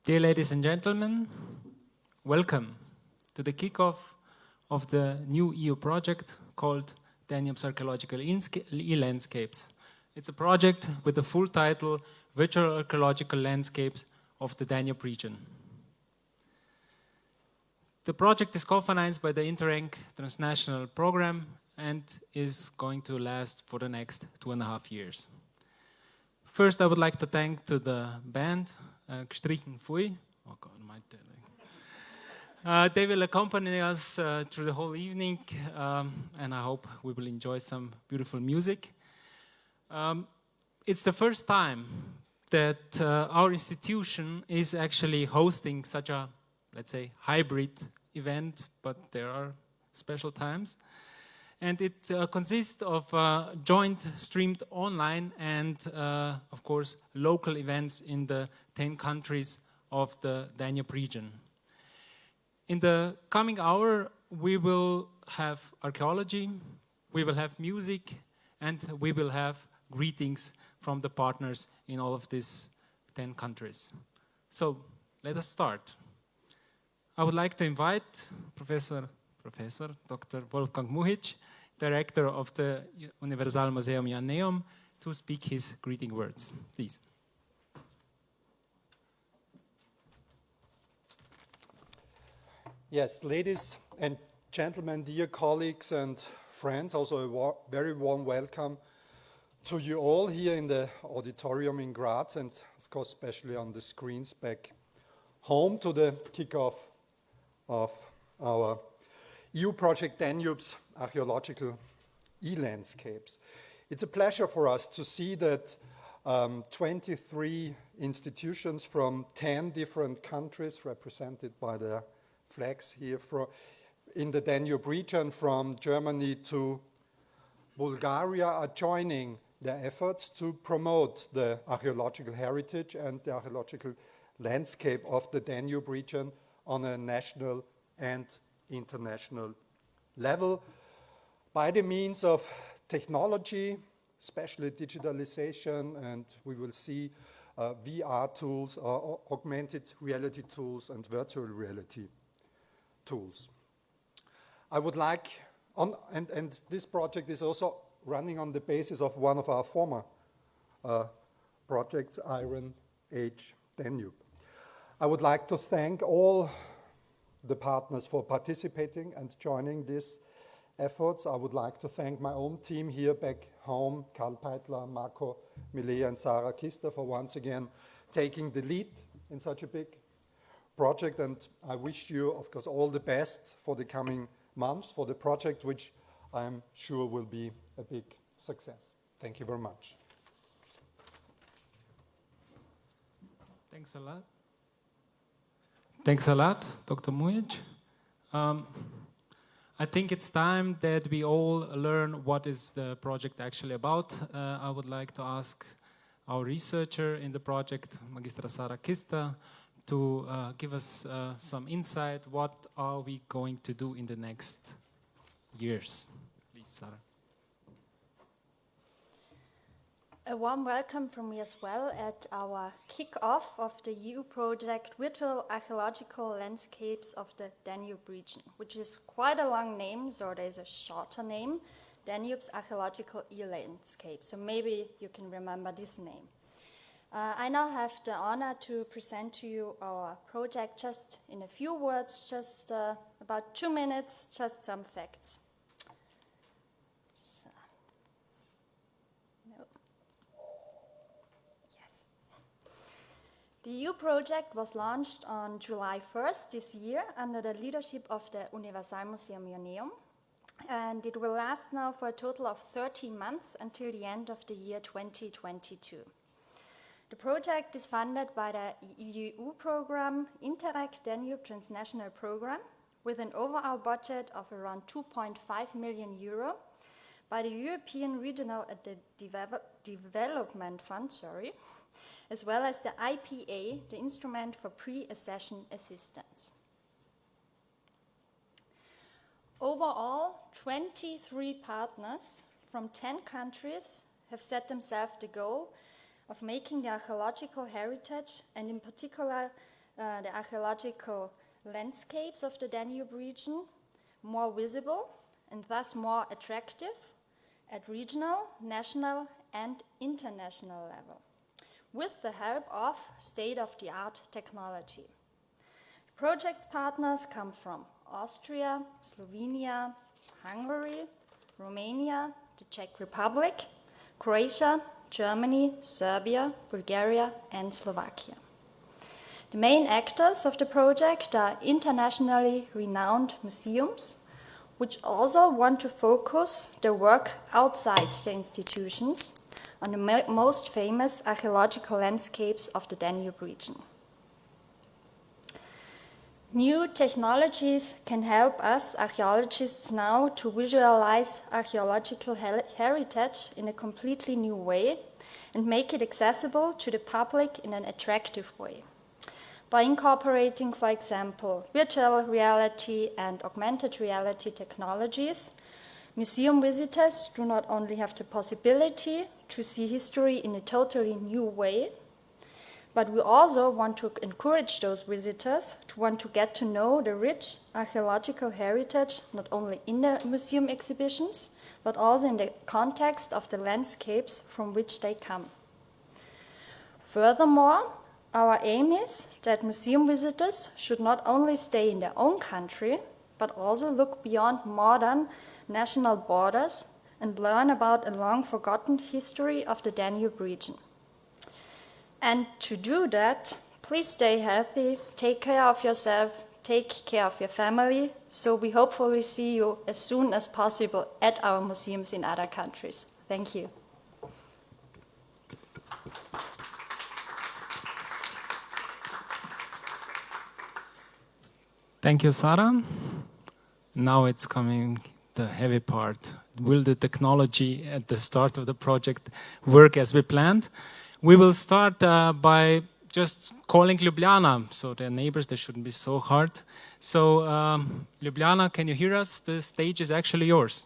Dear ladies and gentlemen, welcome to the kickoff of the new EU project called Danube's Archaeological eLandscapes. It's a project with the full title Virtual Archaeological Landscapes of the Danube region. The project is co-financed by the Interreg Transnational program and is going to last for the next 2.5 years. First, I would like to thank to the band, Gestrichen Fui. Oh God, they will accompany us through the whole evening, and I hope we will enjoy some beautiful music. It's the first time that our institution is actually hosting such a, let's say, hybrid event, but there are special times. And it consists of joint streamed online and, of course, local events in the 10 countries of the Danube region. In the coming hour, we will have archaeology, we will have music, and we will have greetings from the partners in all of these 10 countries. So, let us start. I would like to invite Professor Dr. Wolfgang Muhic, Director of the Universal Museum Ioanneum, to speak his greeting words. Please. Yes, ladies and gentlemen, dear colleagues and friends, also a very warm welcome to you all here in the auditorium in Graz and, of course, especially on the screens back home to the kickoff of our EU project Danube's Archaeological eLandscapes. It's a pleasure for us to see that 23 institutions from 10 different countries represented by their flags here in the Danube region from Germany to Bulgaria are joining their efforts to promote the archaeological heritage and the archaeological landscape of the Danube region on a national and international level by the means of technology, especially digitalization, and we will see VR tools, augmented reality tools, and virtual reality tools. I would like, and this project is also running on the basis of one of our former projects, Iron Age Danube. I would like to thank all the partners for participating and joining these efforts. I would like to thank my own team here back home, Karl Peitler, Marco Milea, and Sarah Kister, for once again taking the lead in such a big project. And I wish you, of course, all the best for the coming months for the project, which I'm sure will be a big success. Thank you very much. Thanks a lot. Thanks a lot, Dr. Mujic. I think it's time that we all learn what is the project actually about. I would like to ask our researcher in the project, Magistra Sarah Kister, to give us some insight. What are we going to do in the next years? Please, Sarah. A warm welcome from me as well at our kick-off of the EU project Virtual Archaeological Landscapes of the Danube region, which is quite a long name, so there's a shorter name, Danube's Archaeological eLandscapes. So maybe you can remember this name. I now have the honor to present to you our project just in a few words, just about 2 minutes, just some facts. The EU project was launched on July 1st this year under the leadership of the Universalmuseum Ioneum, and it will last now for a total of 13 months until the end of the year 2022. The project is funded by the EU program Interreg Danube Transnational program with an overall budget of around 2.5 million euro by the European Regional Development Fund, as well as the IPA, the Instrument for Pre-Accession Assistance. Overall, 23 partners from 10 countries have set themselves the goal of making the archaeological heritage, and in particular the archaeological landscapes of the Danube region, more visible and thus more attractive at regional, national, and international level, with the help of state-of-the-art technology. Project partners come from Austria, Slovenia, Hungary, Romania, the Czech Republic, Croatia, Germany, Serbia, Bulgaria, and Slovakia. The main actors of the project are internationally renowned museums, which also want to focus their work outside the institutions on the most famous archaeological landscapes of the Danube region. New technologies can help us archaeologists now to visualize archaeological heritage in a completely new way and make it accessible to the public in an attractive way. By incorporating, for example, virtual reality and augmented reality technologies, museum visitors do not only have the possibility to see history in a totally new way, but we also want to encourage those visitors to want to get to know the rich archaeological heritage, not only in the museum exhibitions, but also in the context of the landscapes from which they come. Furthermore, our aim is that museum visitors should not only stay in their own country, but also look beyond modern national borders and learn about a long-forgotten history of the Danube region. And to do that, please stay healthy, take care of yourself, take care of your family, so we hopefully see you as soon as possible at our museums in other countries. Thank you. Thank you, Sarah. Now it's coming the heavy part. Will the technology at the start of the project work as we planned? We will start by just calling Ljubljana. So the neighbors, they shouldn't be so hard. So Ljubljana, can you hear us? The stage is actually yours.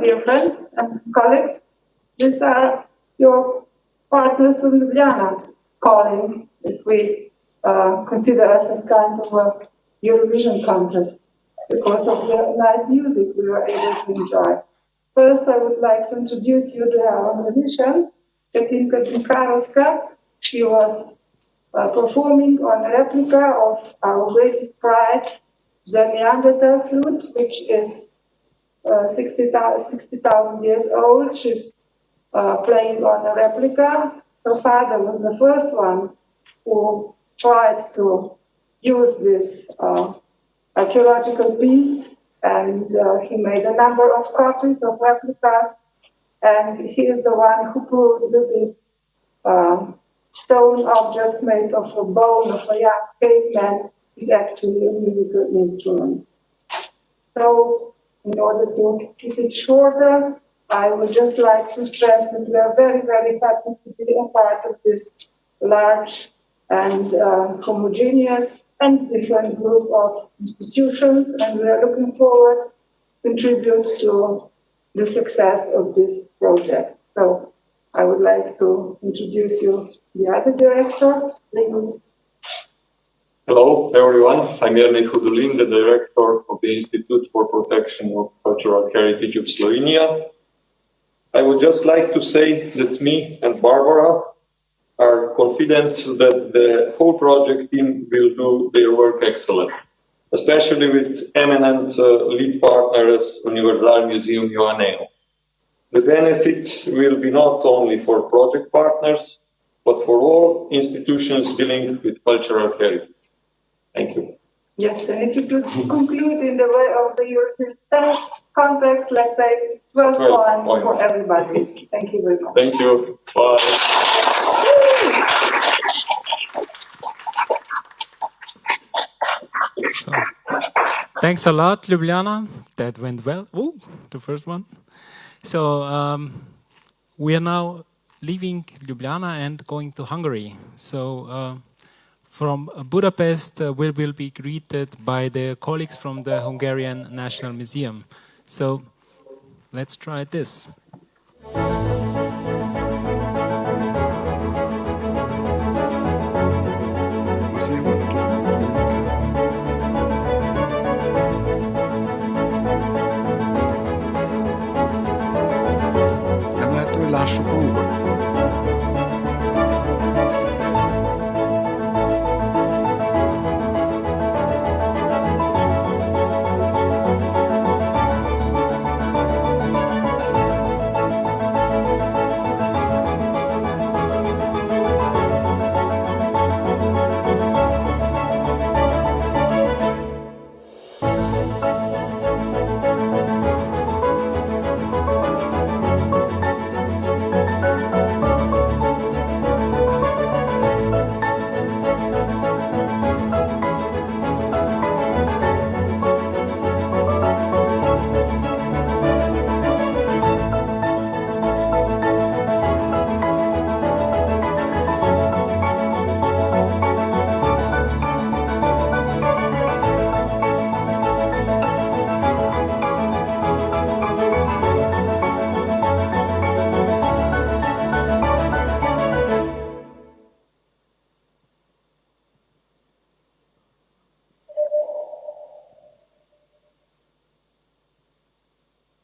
dear friends and colleagues. These are your partners from Ljubljana calling, if we consider us as kind of a Eurovision contest, because of the nice music we were able to enjoy. First, I would like to introduce you to our musician, Katinka Dimikarowska. She was performing on a replica of our greatest pride, the Neanderthal flute, which is 60,000 years old. She's playing on a replica. Her father was the first one who tried to use this archaeological piece, and he made a number of copies of replicas, and he is the one who proved that this stone object made of a bone of a young caveman is actually a musical instrument. So, in order to keep it shorter, I would just like to stress that we are very, very happy to be a part of this large and homogeneous and different group of institutions, and we are looking forward to contribute to the success of this project. So I would like to introduce you the other director, please. Hello, everyone. I'm Jernej Hudulin, the director of the Institute for Protection of Cultural Heritage of Slovenia. I would just like to say that me and Barbara are confident that the whole project team will do their work excellent, especially with eminent lead partners, Universal Museum Ioannea. The benefit will be not only for project partners, but for all institutions dealing with cultural heritage. Thank you. Yes, and if you could conclude in the way of the European context, let's say 12 points for everybody. Thank you very much. Thank you. Bye. So, thanks a lot, Ljubljana. That went well. Ooh, the first one. So we are now leaving Ljubljana and going to Hungary. So from Budapest, we will be greeted by the colleagues from the Hungarian National Museum. So let's try this. Lássuk magunkat.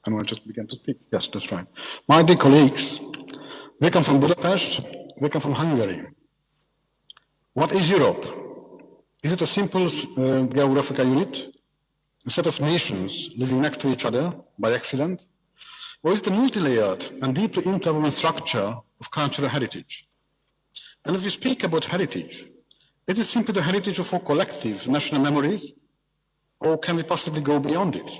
And I just began to speak. Yes, that's right. My dear colleagues, we come from Budapest, we come from Hungary. What is Europe? Is it a simple geographical unit? A set of nations living next to each other by accident? Or is it a multi-layered and deeply interwoven structure of cultural heritage? And if we speak about heritage, is it simply the heritage of our collective national memories? Or can we possibly go beyond it?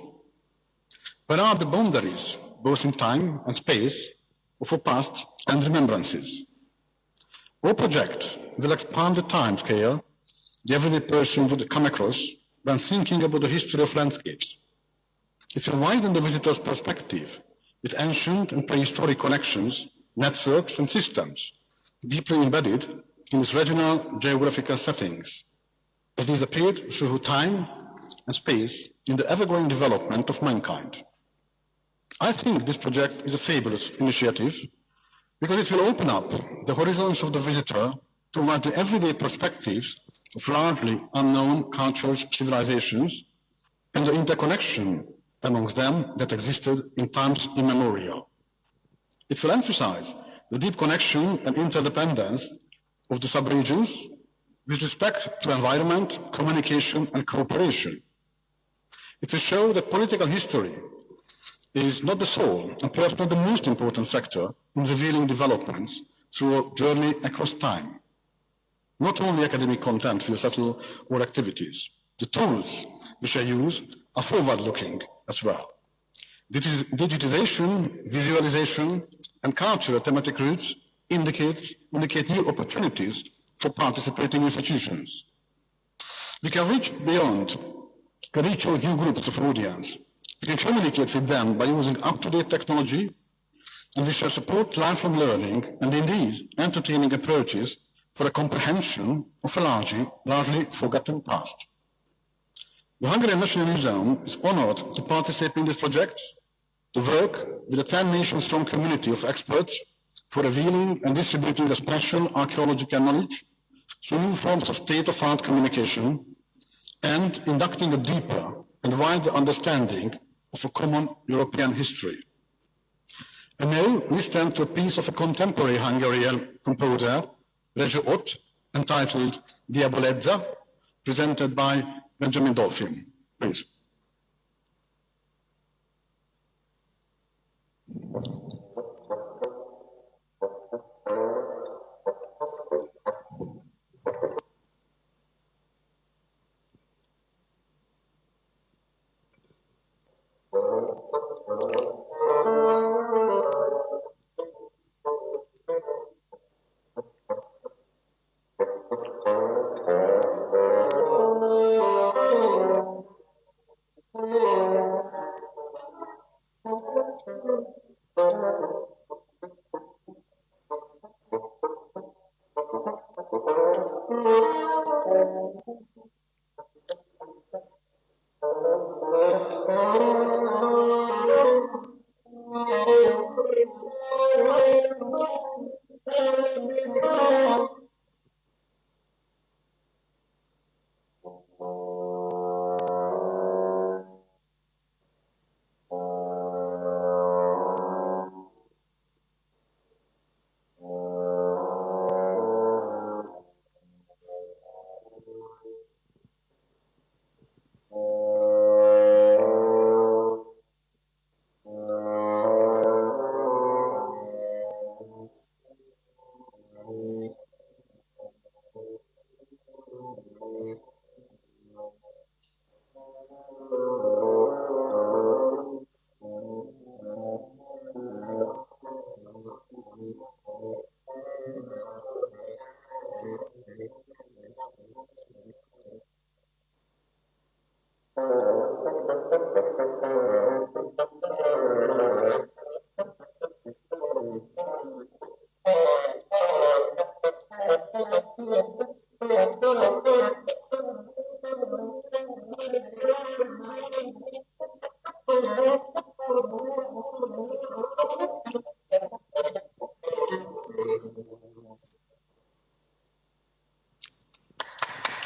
Where are the boundaries, both in time and space, of our past and remembrances? Our project will expand the time scale the everyday person would come across when thinking about the history of landscapes. It will widen the visitor's perspective with ancient and prehistoric connections, networks, and systems deeply embedded in its regional geographical settings, as these appeared through time and space in the ever-growing development of mankind. I think this project is a fabulous initiative because it will open up the horizons of the visitor towards the everyday perspectives of largely unknown cultures, civilizations, and the interconnection amongst them that existed in times immemorial. It will emphasize the deep connection and interdependence of the subregions with respect to environment, communication, and cooperation. It will show that political history is not the sole and perhaps not the most important factor in revealing developments through a journey across time. Not only academic content will settle our activities. The tools which I use are forward-looking as well. Digitization, visualization, and cultural thematic routes indicate new opportunities for participating institutions. We can reach out new groups of audience. We can communicate with them by using up-to-date technology, and we shall support lifelong learning and indeed entertaining approaches for a comprehension of a largely forgotten past. The Hungarian National Museum is honored to participate in this project, to work with a 10-nation-strong community of experts for revealing and distributing the special archaeological knowledge through new forms of state-of-art communication and inducting a deeper and wider understanding of a common European history. And now we stand to a piece of a contemporary Hungarian composer, Rezső Ott, entitled Diabolezza, presented by Benjamin Dolphin. Please.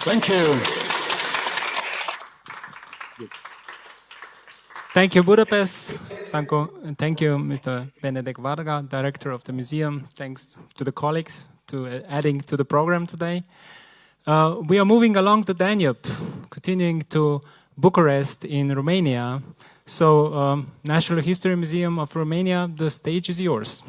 Thank you. Thank you, Budapest. Thank you, Mr. Benedek Varga, Director of the museum. Thanks to the colleagues to adding to the program today. We are moving along the Danube, continuing to Bucharest in Romania. So, National History Museum of Romania, the stage is yours.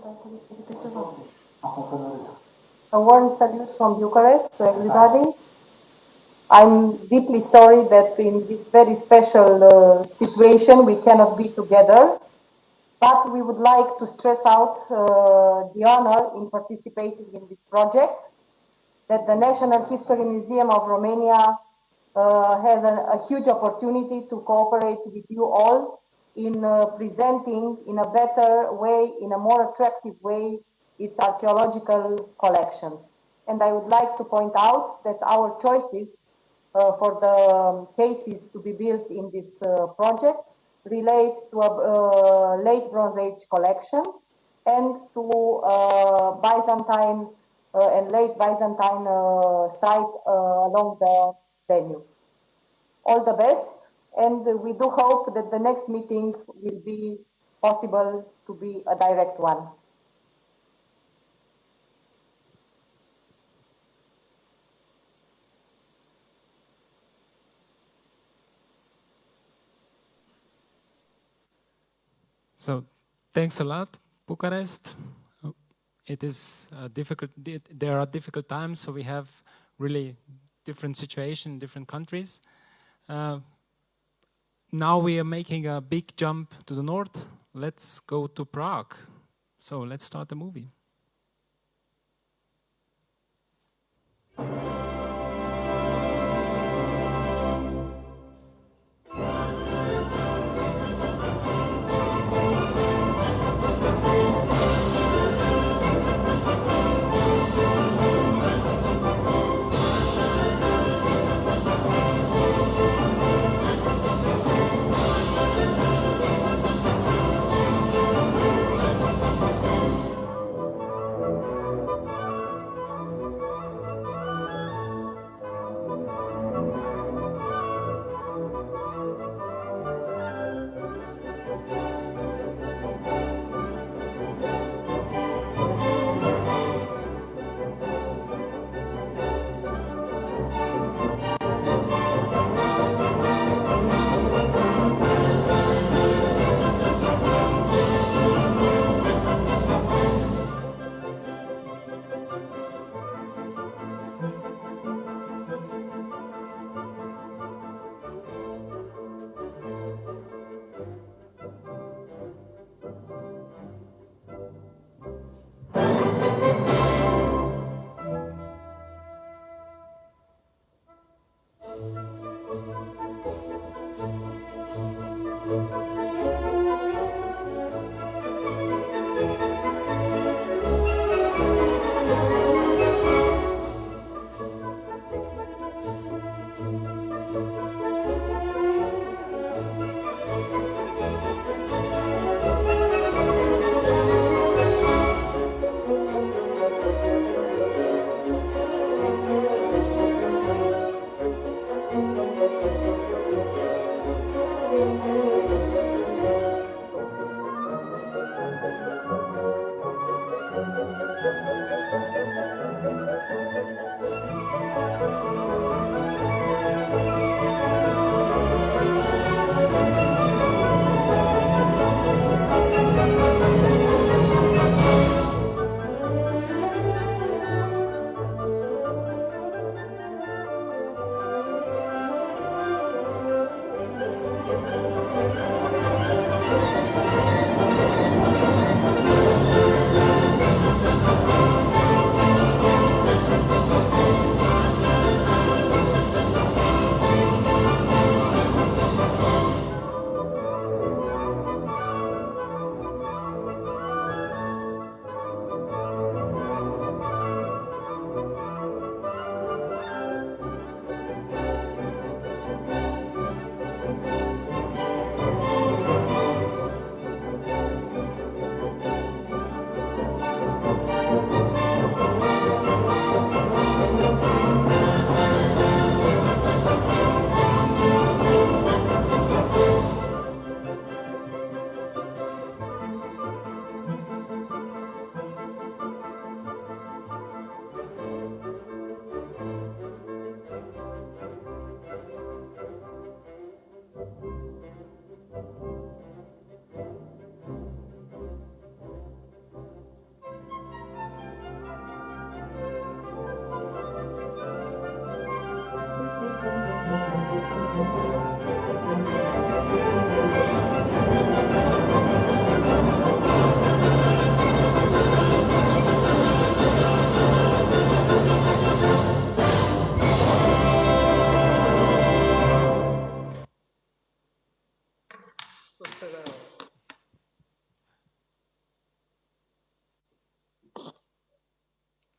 A warm salute from Bucharest to everybody. I'm deeply sorry that in this very special situation we cannot be together, but we would like to stress out the honor in participating in this project, that the National History Museum of Romania has a huge opportunity to cooperate with you all in presenting in a better way, in a more attractive way, its archaeological collections. And I would like to point out that our choices for the cases to be built in this project relate to a late Bronze Age collection and to Byzantine and late Byzantine site along the Danube. All the best, and we do hope that the next meeting will be possible to be a direct one. So thanks a lot, Bucharest. It is difficult. There are difficult times, so we have really different situations in different countries. Now we are making a big jump to the north. Let's go to Prague. So let's start the movie.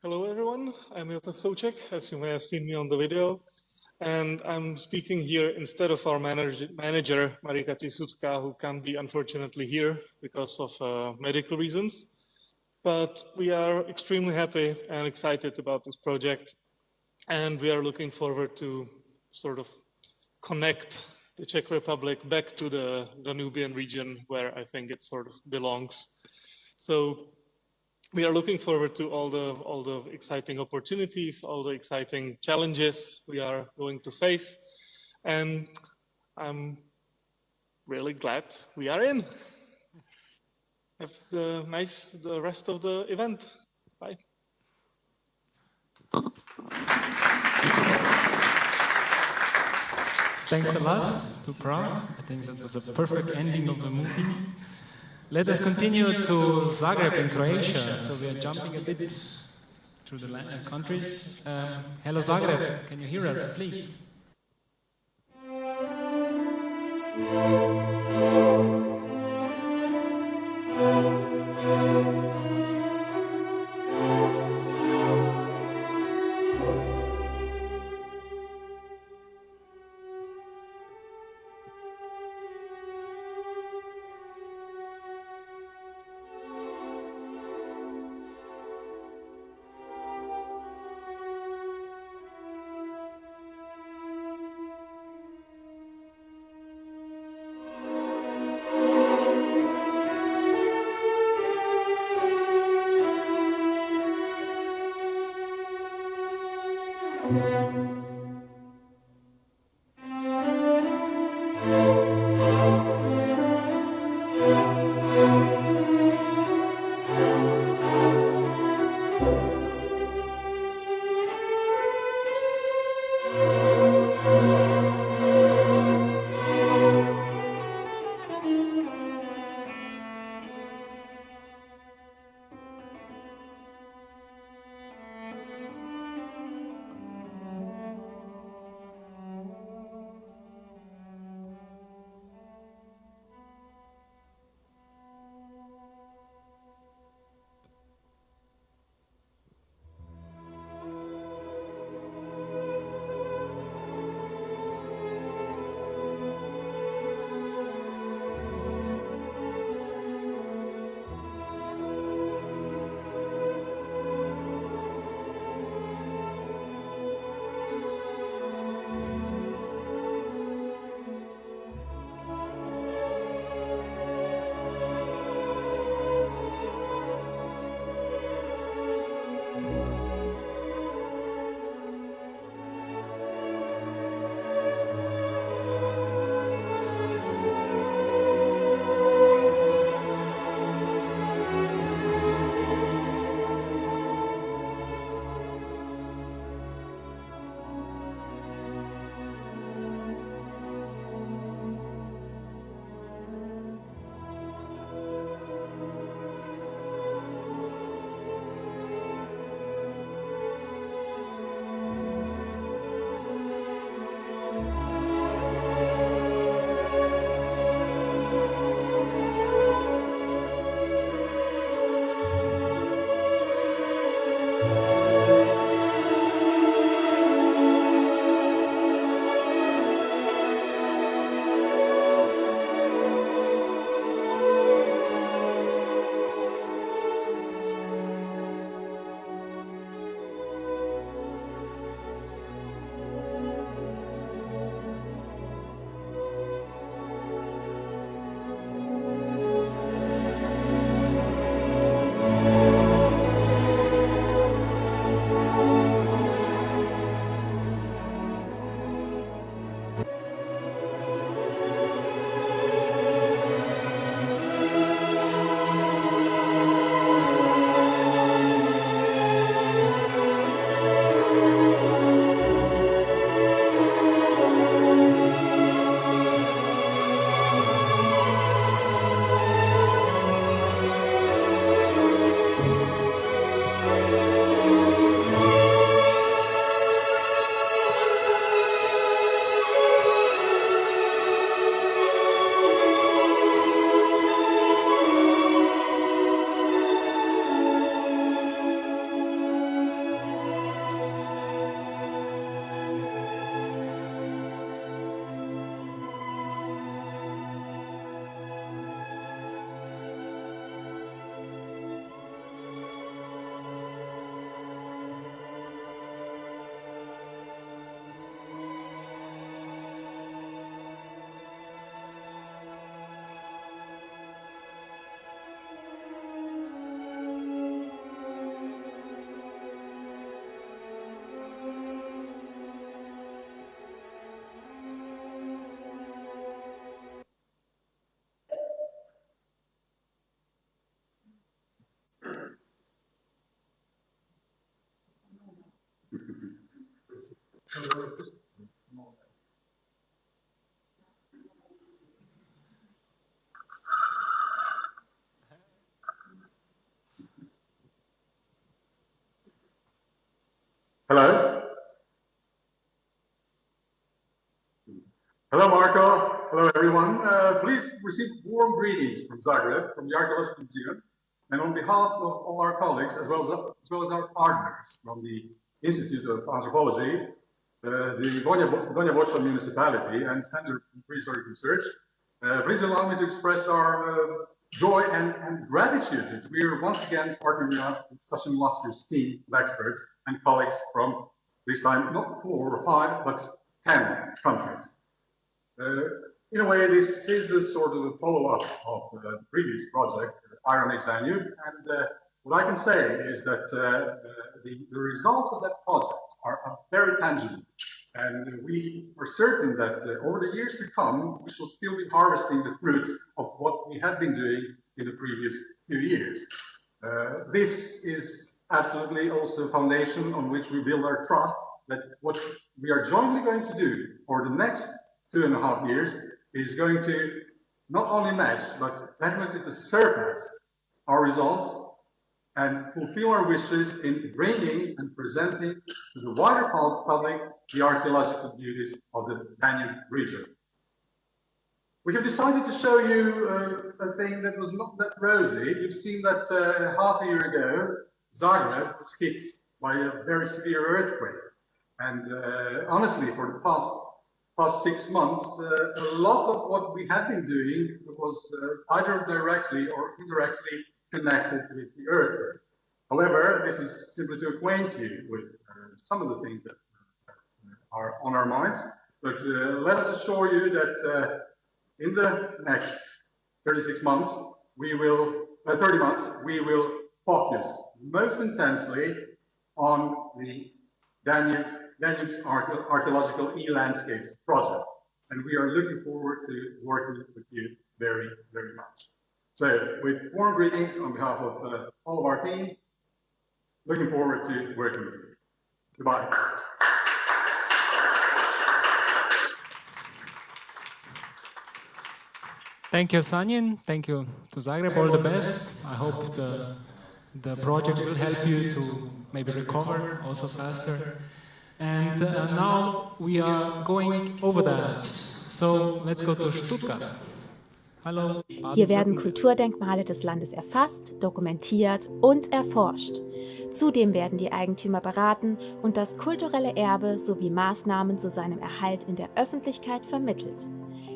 Hello, everyone. I'm EUof Souček, as you may have seen me on the video. And I'm speaking here instead of our manager, Marika Tisucka, who can't be unfortunately here because of medical reasons. But we are extremely happy and excited about this project. And we are looking forward to sort of connect the Czech Republic back to the Danubian region where I think it sort of belongs. So we are looking forward to all the exciting opportunities, all the exciting challenges we are going to face. And I'm really glad we are in. Have the rest of the event. Bye. Thanks a lot to Prague. I think that was a perfect ending of the movie. Let us continue to Zagreb in Croatia. So we are jumping a bit through the countries. Hello Zagreb, can you hear us, please? Hello. Hello, Marco. Hello, everyone. Please receive warm greetings from Zagreb, from the Archaeological Museum, and on behalf of all our colleagues, as well as our partners from the Institute of Anthropology, the Donja Voća Municipality, and Center for Prehistoric Research, please allow me to express our joy and gratitude that we are once again partnering up with such an illustrious team of experts and colleagues from, this time, not 4 or 5, but 10 countries. In a way, this is a sort of a follow-up of the previous project, Iron Age Danube, and what I can say is that the results of that project are very tangible, and we are certain that over the years to come, we shall still be harvesting the fruits of what we have been doing in the previous 2 years. This is absolutely also a foundation on which we build our trust that what we are jointly going to do for the next 2.5 years is going to not only match, but definitely to surpass our results and fulfill our wishes in bringing and presenting to the wider public the archaeological beauties of the Danube region. We have decided to show you a thing that was not that rosy. You've seen that half a year ago, Zagreb was hit by a very severe earthquake. And honestly, for the past 6 months, a lot of what we have been doing was either directly or indirectly connected with the earthquake. However, this is simply to acquaint you with some of the things that are on our minds. But let us assure you that in the next 30 months, we will focus most intensely on the Danube's Archaeological eLandscapes project. And we are looking forward to working with you very, very much. So, with warm greetings on behalf of all of our team, looking forward to working with you. Goodbye. Thank you, Sanjin. Thank you to Zagreb. All the best. I hope the project will help you to maybe recover also faster. And now we are going over the Alps. So let's go to Stuttgart. Hallo. Hier werden Kulturdenkmale des Landes erfasst, dokumentiert und erforscht. Zudem werden die Eigentümer beraten und das kulturelle Erbe sowie Maßnahmen zu seinem Erhalt in der Öffentlichkeit vermittelt.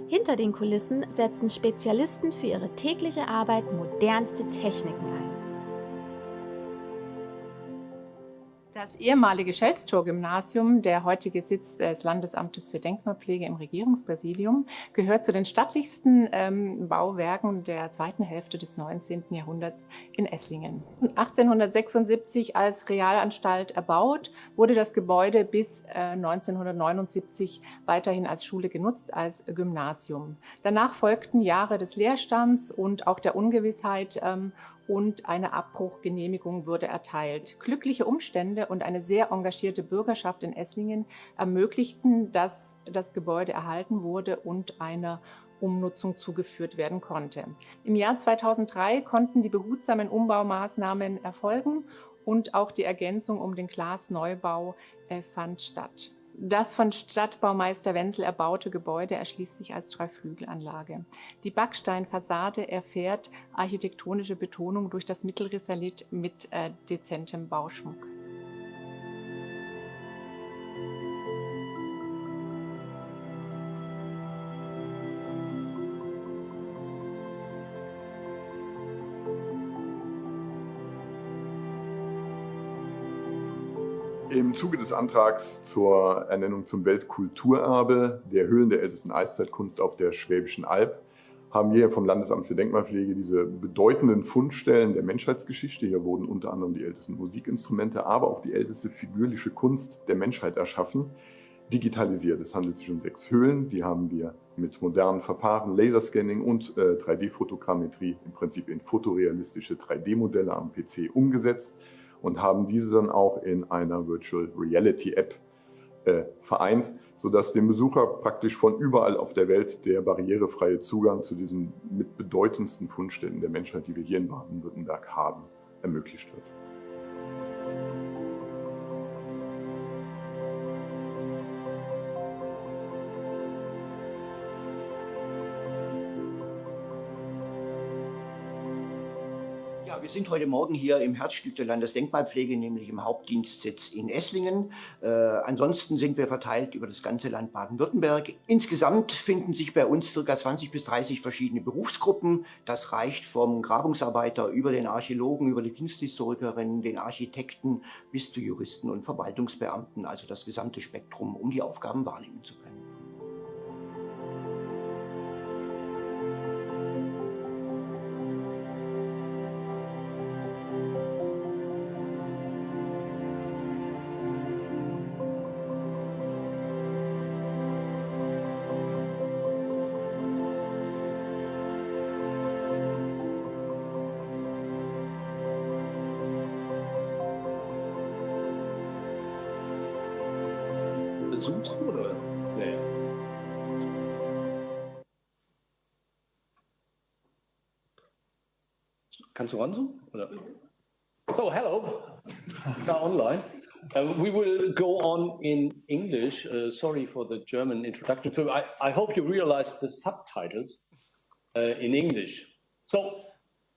Hinter den Kulissen setzen Spezialisten für ihre tägliche Arbeit modernste Techniken ein. Das ehemalige Schelztor-Gymnasium, der heutige Sitz des Landesamtes für Denkmalpflege im Regierungspräsidium, gehört zu den stattlichsten Bauwerken der zweiten Hälfte des 19. Jahrhunderts in Esslingen. 1876 als Realanstalt erbaut, wurde das Gebäude bis 1979 weiterhin als Schule genutzt, als Gymnasium. Danach folgten Jahre des Leerstands und auch der Ungewissheit, und eine Abbruchgenehmigung wurde erteilt. Glückliche Umstände und eine sehr engagierte Bürgerschaft in Esslingen ermöglichten, dass das Gebäude erhalten wurde und einer Umnutzung zugeführt werden konnte. Im Jahr 2003 konnten die behutsamen Umbaumaßnahmen erfolgen und auch die Ergänzung um den Glasneubau fand statt. Das von Stadtbaumeister Wenzel erbaute Gebäude erschließt sich als Dreiflügelanlage. Die Backsteinfassade erfährt architektonische Betonung durch das Mittelrisalit mit dezentem Bauschmuck. Im Zuge des Antrags zur Ernennung zum Weltkulturerbe der Höhlen der ältesten Eiszeitkunst auf der Schwäbischen Alb haben wir vom Landesamt für Denkmalpflege diese bedeutenden Fundstellen der Menschheitsgeschichte, hier wurden unter anderem die ältesten Musikinstrumente, aber auch die älteste figürliche Kunst der Menschheit erschaffen, digitalisiert. Es handelt sich um 6 Höhlen, die haben wir mit modernen Verfahren, Laserscanning und 3D-Fotogrammetrie im Prinzip in fotorealistische 3D-Modelle am PC umgesetzt und haben diese dann auch in einer Virtual Reality App vereint, sodass dem Besucher praktisch von überall auf der Welt der barrierefreie Zugang zu diesen mit bedeutendsten Fundstätten der Menschheit, die wir hier in Baden-Württemberg haben, ermöglicht wird. Ja, wir sind heute Morgen hier im Herzstück der Landesdenkmalpflege, nämlich im Hauptdienstsitz in Esslingen. Ansonsten sind wir verteilt über das ganze Land Baden-Württemberg. Insgesamt finden sich bei uns ca. 20 bis 30 verschiedene Berufsgruppen. Das reicht vom Grabungsarbeiter über den Archäologen, über die Kunsthistorikerin, den Architekten bis zu Juristen und Verwaltungsbeamten, also das gesamte Spektrum, um die Aufgaben wahrnehmen zu können. Suchst du oder? Nee. Kannst du ranzoomen? Oder? So, hello. Now online. We will go on in English. Sorry for the German introduction. So I hope you realize the subtitles in English. So,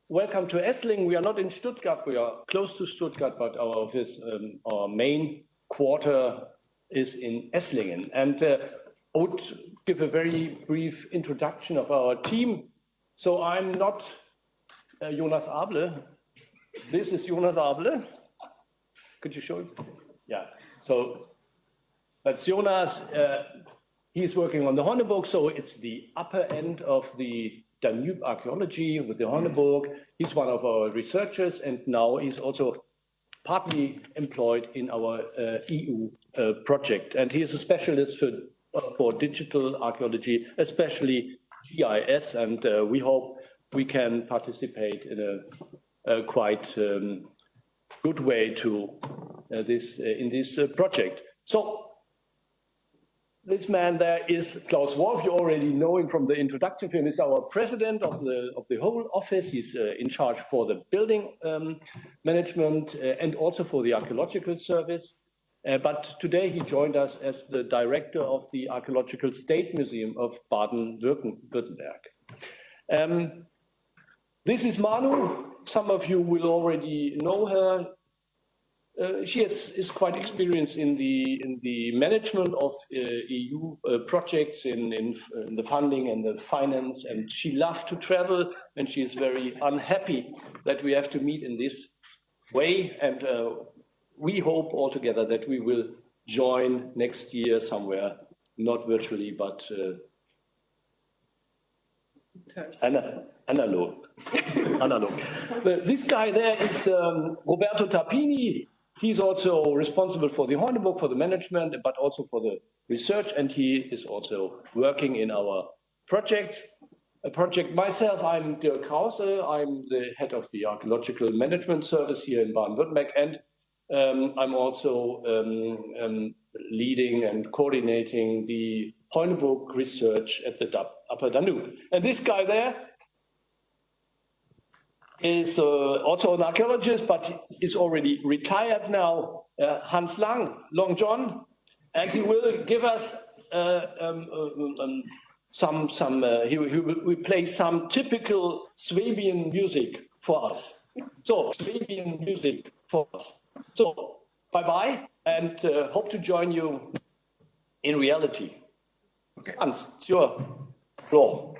welcome to Esslingen. We are not in Stuttgart. We are close to Stuttgart, but our office, our main quarter is in Esslingen. And I would give a very brief introduction of our team. So I'm not Jonas Able. This is Jonas Able. Could you show it? Yeah. So that's Jonas. He's working on the Horneburg. So it's the upper end of the Danube archaeology with the Horneburg. He's one of our researchers, and now he's also partly employed in our EU project. And he is a specialist for digital archaeology, especially GIS, and we hope we can participate in a quite good way to in this project. So this man there is Klaus Wolf. You already know him from the introduction film. He's our president of the whole office. He's in charge for the building management and also for the archaeological service. But today he joined us as the director of the Archaeological State Museum of Baden-Württemberg. This is Manu. Some of you will already know her. She is quite experienced in the management of EU projects, in the funding and the finance, and she loves to travel, and she is very unhappy that we have to meet in this way. And we hope all together that we will join next year somewhere, not virtually, but analog. Analog. This guy there is Roberto Tapini. He's also responsible for the Horneburg, for the management, but also for the research, and he is also working in our project. Myself, I'm Dirk Krause. I'm the head of the Archaeological Management Service here in Baden-Württemberg, and I'm also leading and coordinating the Horneburg research at the Upper Danube. And this guy there is also an archaeologist, but is already retired now, Hans Lang, Long John, and he will give us he will play some typical Swabian music for us. So, Swabian music for us. So, bye-bye, and hope to join you in reality. Okay. Hans, it's your floor.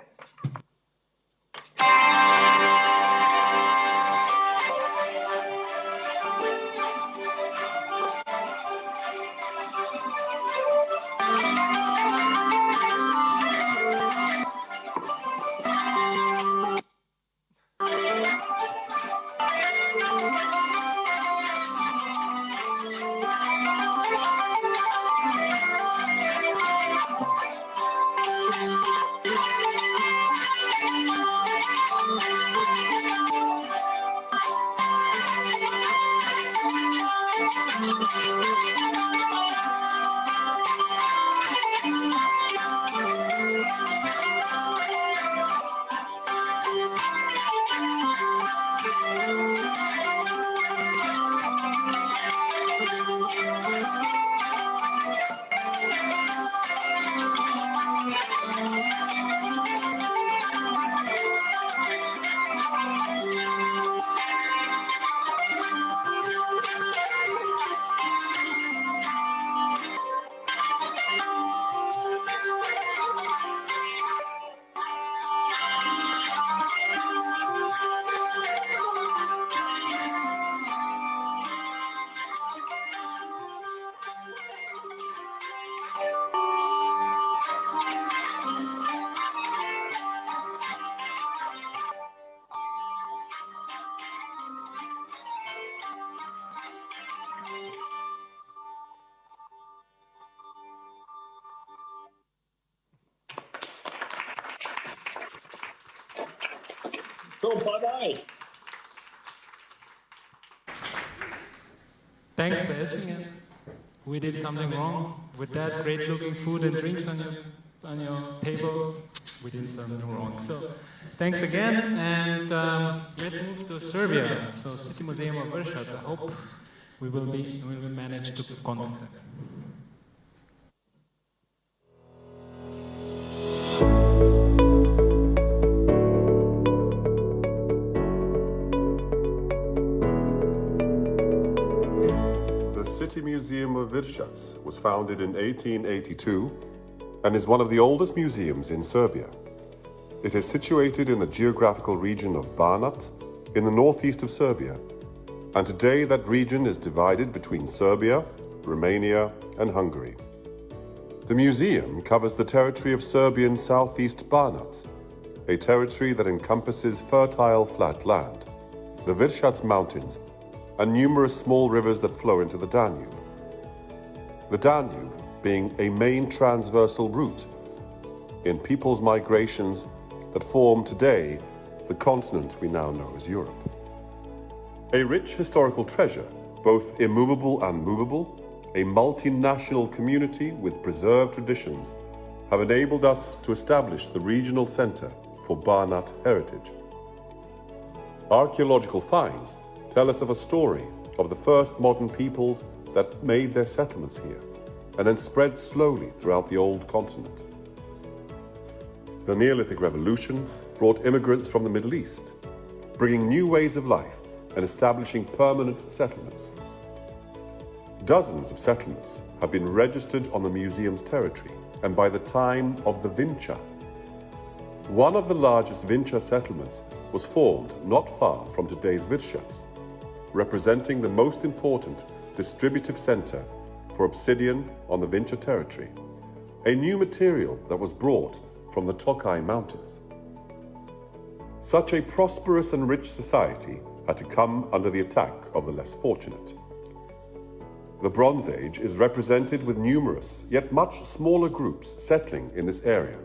So bye-bye. Thanks to Esslingen. We did something wrong with that great looking food and drinks on your table. We did something wrong. So thanks again, and let's move to Serbia. So City Museum of Vršac. I hope we will manage to contact them. The City Museum of Vršac was founded in 1882 and is one of the oldest museums in Serbia. It is situated in the geographical region of Banat in the northeast of Serbia, and today that region is divided between Serbia, Romania, and Hungary. The museum covers the territory of Serbian southeast Banat, a territory that encompasses fertile flat land, the Vršac Mountains, and numerous small rivers that flow into the Danube. The Danube being a main transversal route in people's migrations that form today the continent we now know as Europe. A rich historical treasure, both immovable and movable, a multinational community with preserved traditions, have enabled us to establish the regional center for Banat heritage. Archaeological finds tell us of a story of the first modern peoples that made their settlements here and then spread slowly throughout the old continent. The Neolithic Revolution brought immigrants from the Middle East, bringing new ways of life and establishing permanent settlements. Dozens of settlements have been registered on the museum's territory, and by the time of the Vinča, one of the largest Vinča settlements was formed not far from today's Vršac, representing the most important distributive center for obsidian on the Vinča territory, a new material that was brought from the Tokaj Mountains. Such a prosperous and rich society had to come under the attack of the less fortunate. The Bronze Age is represented with numerous, yet much smaller groups settling in this area.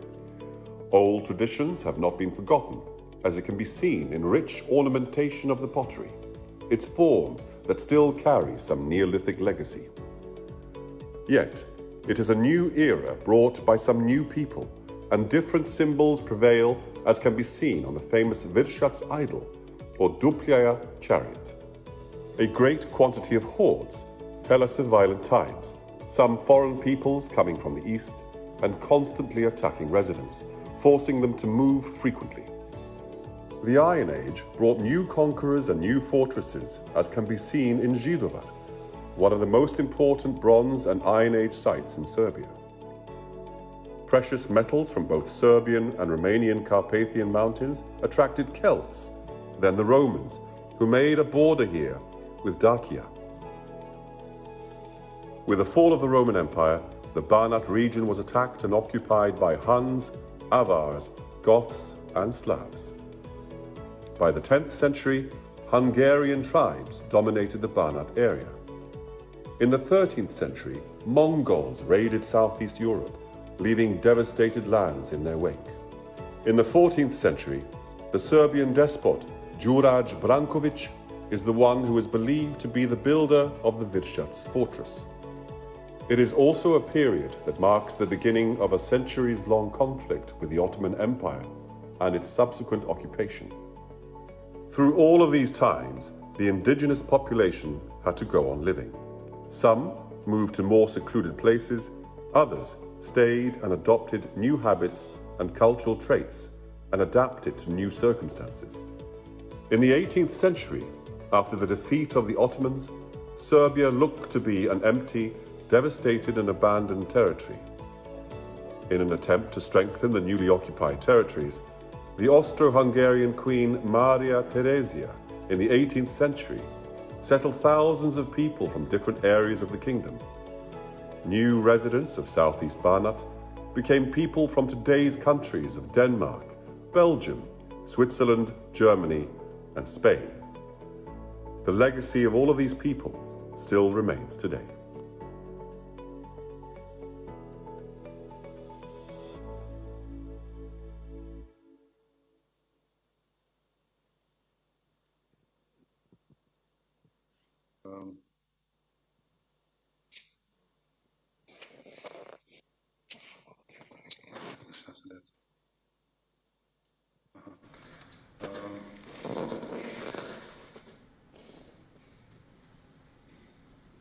Old traditions have not been forgotten, as it can be seen in rich ornamentation of the pottery, its forms that still carry some Neolithic legacy. Yet, it is a new era brought by some new people, and different symbols prevail, as can be seen on the famous Vršac idol, or Dupljaja chariot. A great quantity of hordes tell us of violent times, some foreign peoples coming from the east and constantly attacking residents, forcing them to move frequently. The Iron Age brought new conquerors and new fortresses, as can be seen in Židovar, one of the most important Bronze and Iron Age sites in Serbia. Precious metals from both Serbian and Romanian Carpathian mountains attracted Celts, then the Romans, who made a border here with Dacia. With the fall of the Roman Empire, the Banat region was attacked and occupied by Huns, Avars, Goths, and Slavs. By the 10th century, Hungarian tribes dominated the Banat area. In the 13th century, Mongols raided southeast Europe, leaving devastated lands in their wake. In the 14th century, the Serbian despot Đurađ Branković is the one who is believed to be the builder of the Vršac fortress. It is also a period that marks the beginning of a centuries-long conflict with the Ottoman Empire and its subsequent occupation. Through all of these times, the indigenous population had to go on living. Some moved to more secluded places, others stayed and adopted new habits and cultural traits and adapted to new circumstances. In the 18th century, after the defeat of the Ottomans, Serbia looked to be an empty, devastated and abandoned territory. In an attempt to strengthen the newly occupied territories, the Austro-Hungarian Queen Maria Theresia in the 18th century settled thousands of people from different areas of the kingdom. New residents of southeast Banat became people from today's countries of Denmark, Belgium, Switzerland, Germany, and Spain. The legacy of all of these peoples still remains today.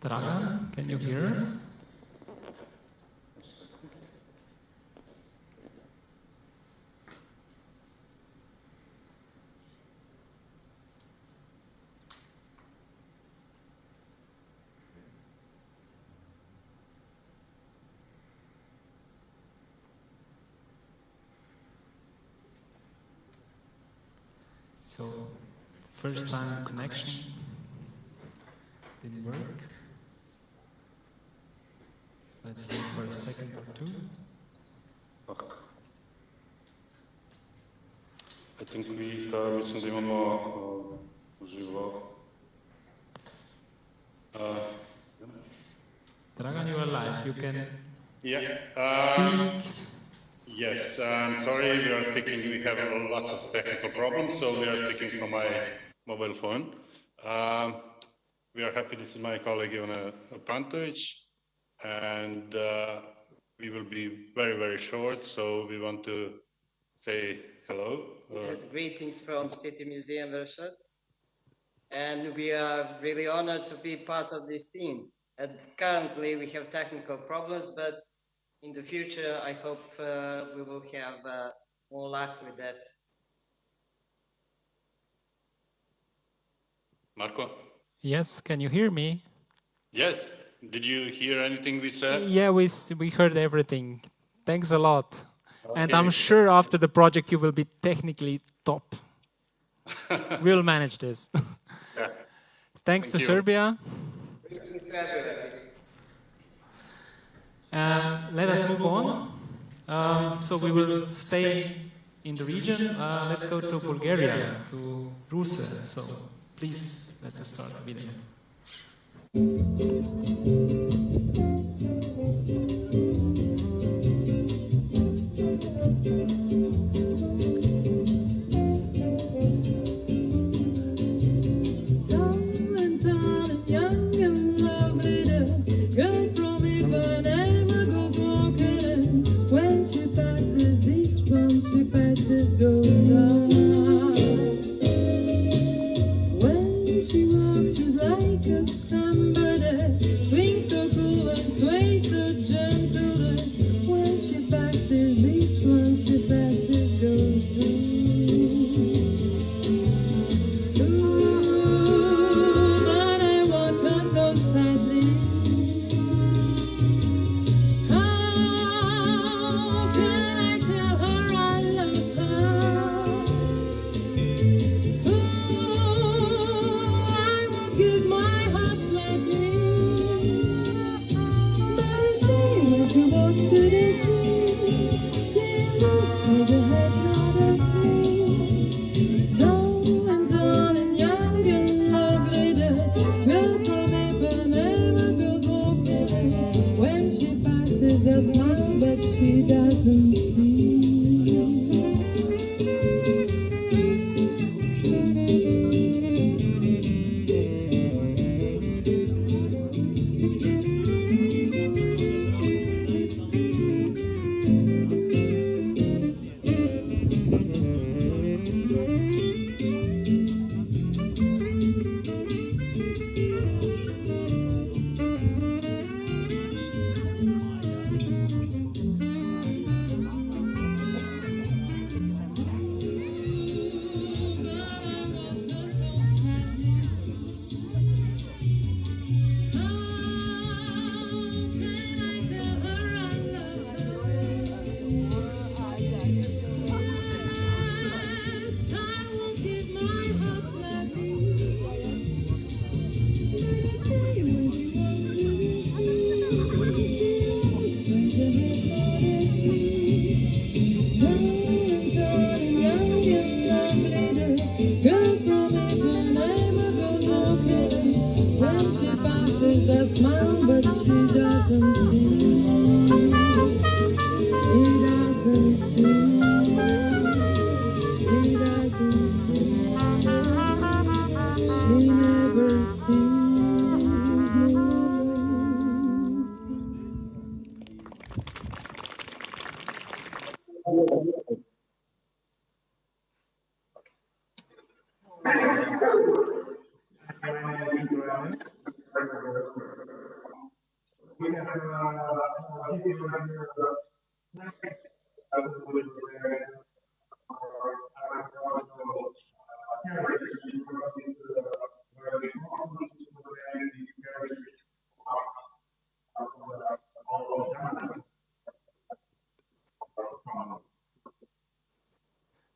Dragan, can you hear us? So, first time connection didn't work. Let's wait for a second or two. I think myslím, že imamo uživo. Dragan, you are live. You can speak. Yes, I'm sorry, we are speaking, we have lots of technical problems, so we are speaking from my mobile phone. We are happy, this is my colleague Ivana Pantovic, and we will be very, very short, so we want to say hello. Yes, greetings from City Museum Vershot, and we are really honored to be part of this team. And currently we have technical problems, but in the future, I hope we will have more luck with that. Marco? Yes, can you hear me? Yes. Did you hear anything we said? Yeah, we heard everything. Thanks a lot. Okay. And I'm sure after the project you will be technically top. We'll manage this. Yeah. Thanks to Serbia. Greetings to everybody. Let us move on. So we will stay in the region. Let's go to Bulgaria, to Ruse. So please let us start the video. When she walks, she's like a somebody, swings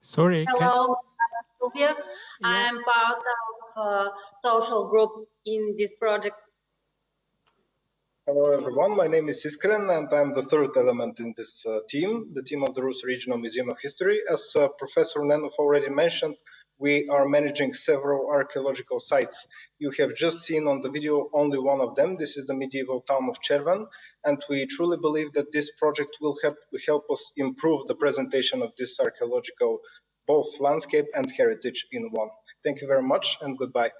Sorry. Hello, Sylvia. I'm part of a social group in this project. Hello everyone, my name is Iskren and I'm the third element in this team, the team of the Rus Regional Museum of History. As Professor Nenov already mentioned, we are managing several archaeological sites. You have just seen on the video only one of them. This is the medieval town of Chervan, and we truly believe that this project will help us improve the presentation of this archaeological, both landscape and heritage in one. Thank you very much and goodbye.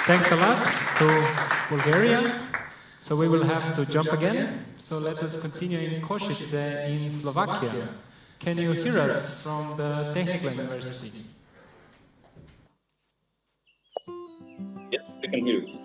Thanks a lot to Bulgaria. So we will have to jump again. So let us continue in Košice in Slovakia. Can you hear us from the Technical University? Yes, we can hear you.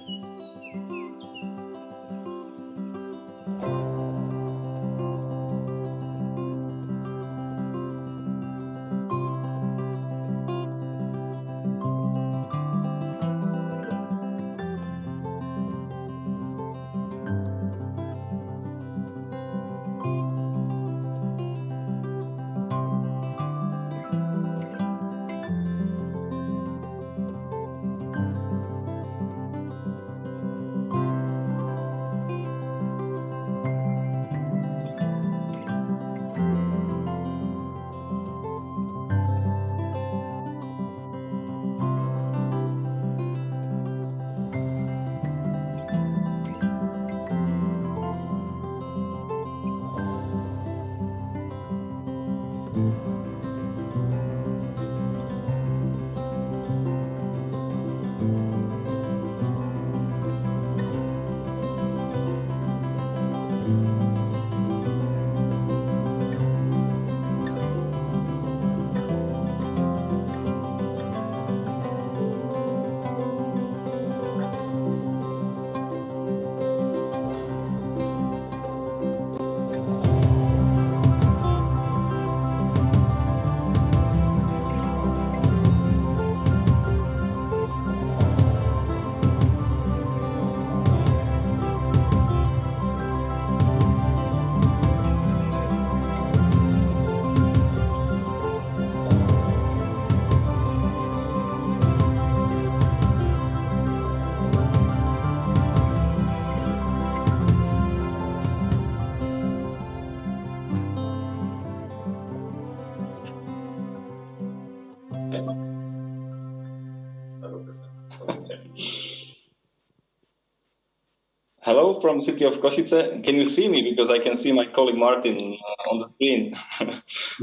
Hello from city of Košice. Can you see me? Because I can see my colleague Martin on the screen.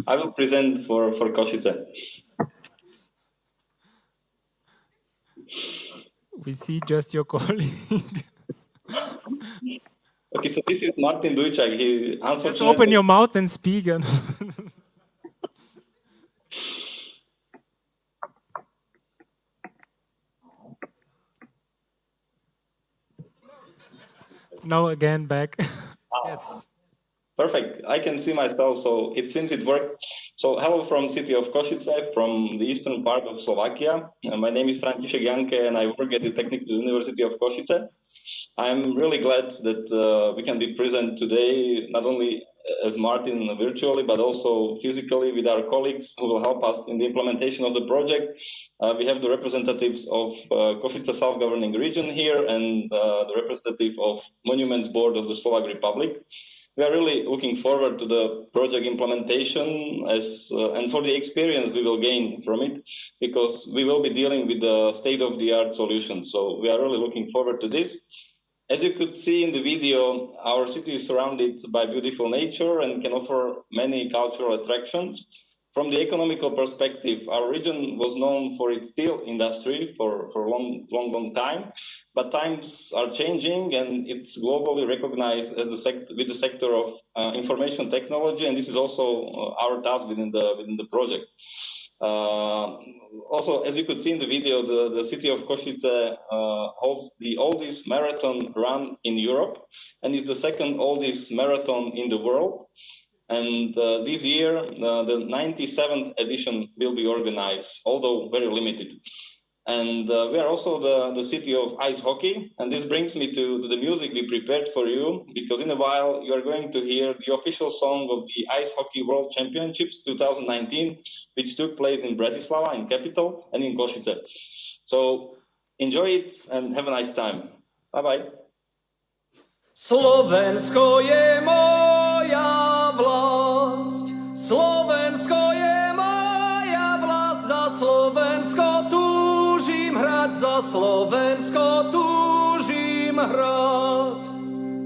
I will present for Košice. We see just your colleague. Okay, so this is Martin Dujčak. He unfortunately... Just open your mouth and speak. Now again back. Yes. Perfect. I can see myself, so it seems it worked. So hello from city of Košice, from the eastern part of Slovakia. My name is František Janke and I work at the Technical University of Košice. I'm really glad that we can be present today, not only as Martin virtually, but also physically with our colleagues who will help us in the implementation of the project. We have the representatives of Košice self-governing region here and the representative of Monuments Board of the Slovak Republic. We are really looking forward to the project implementation and for the experience we will gain from it, because we will be dealing with the state-of-the-art solutions. So we are really looking forward to this. As you could see in the video, our city is surrounded by beautiful nature and can offer many cultural attractions. from the economical perspective, our region was known for its steel industry for a long time, but times are changing and it's globally recognized as with the sector of information technology, and this is also our task within the project. Also, as you could see in the video, the city of Košice holds the oldest marathon run in Europe and is the second oldest marathon in the world. And this year, the 97th edition will be organized, although very limited. And we are also the city of ice hockey. And this brings me to the music we prepared for you, because in a while you are going to hear the official song of the Ice Hockey World Championships 2019, which took place in Bratislava, in capital, and in Košice. So enjoy it and have a nice time. Bye-bye. Slovensko je moja vlast, Slovensko je moja vlast, za Slovensko túžim hrať, za Slovensko túžim hrať.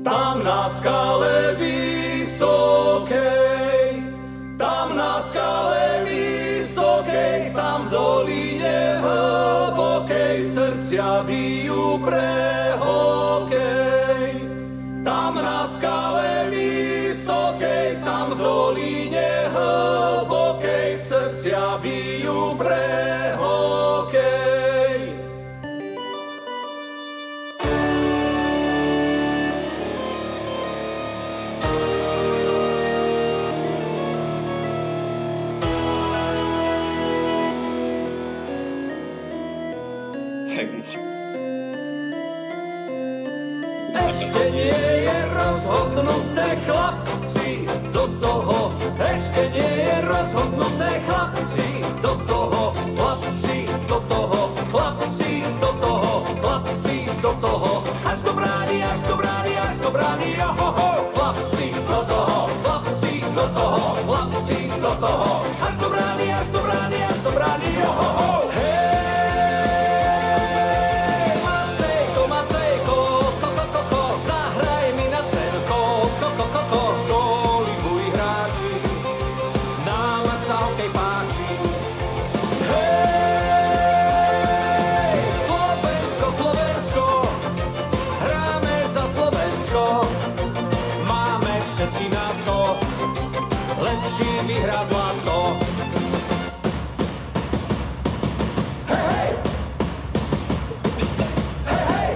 Tam na skale vysokej, tam na skale vysokej, tam v doline hlbokej srdcia bijú pre hokej. Tam na skale vysokej, tam v doline hlbokej srdcia bijú pre hokej. Ešte nie je rozhodnuté, chlapci, do toho. Ešte nie je rozhodnuté, chlapci, do toho. Chlapci, do toho. Chlapci, do toho. Chlapci, do toho. Až do brány, až do brány, až do brány, johoho. Chlapci, do toho. Chlapci, do toho. Chlapci, do toho. Až do brány, až do brány, až do brány, johoho. Lepší vyhrá zlato. Hej, hej! Hej, hej!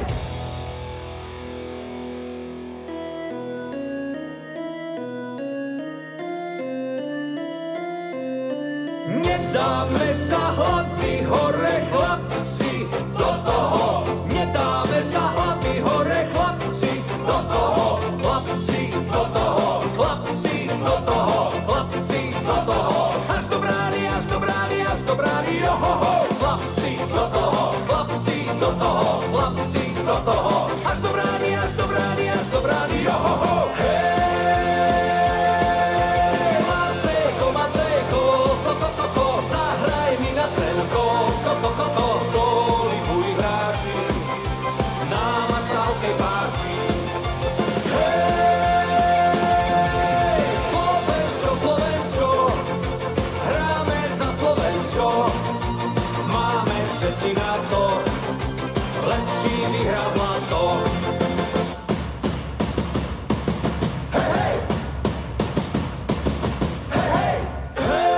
Nedáme sa hlavy hore, chlapci, do toho. Nedáme sa hlavy hore, chlapci, do toho. Chlapci, do toho. Chlapci, do toho. Chlapci, do toho. Až do brány, až do brány, až do brány, johoho. Chlapci, do toho. Chlapci, do toho. Chlapci, do toho. Až do brány, až do brány, až do brány, johoho. Macejko, Macejko, ko, zahraj mi na cenko, ko, dolibuj hráči, nám sa hokej páči. Máme všetci na to, lepší vyhrá zlato. Hej, hej! Hej, hej! Hej!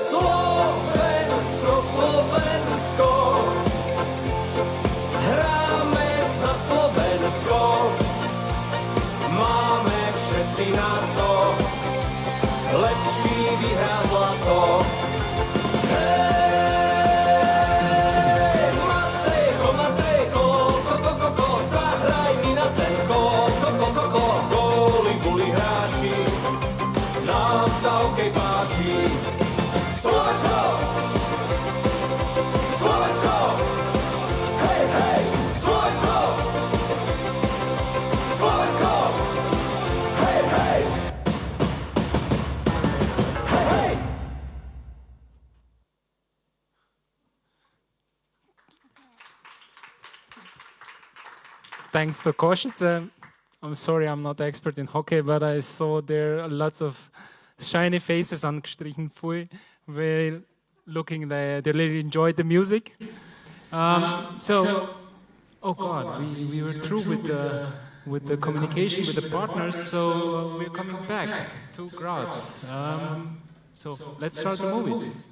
Slovensko, Slovensko, hráme za Slovensko. Máme všetci na to, lepší vyhrá zlato. Hej, Macejko, Macejko, ko, zahraj mi na cenko, ko, góly, buli hráči, nám sa hokej páči. Slovensko! Slovensko! Hej, hej! Slovensko! Slovensko! Hej, hej! Thanks to Košice, I'm sorry, I'm not expert in hockey, but I saw there lots of shiny faces angestrichen Pfui, where looking they really enjoyed the music. Oh God, we were through with the communication with the partners, so we're coming back to Graz. So let's start the movies.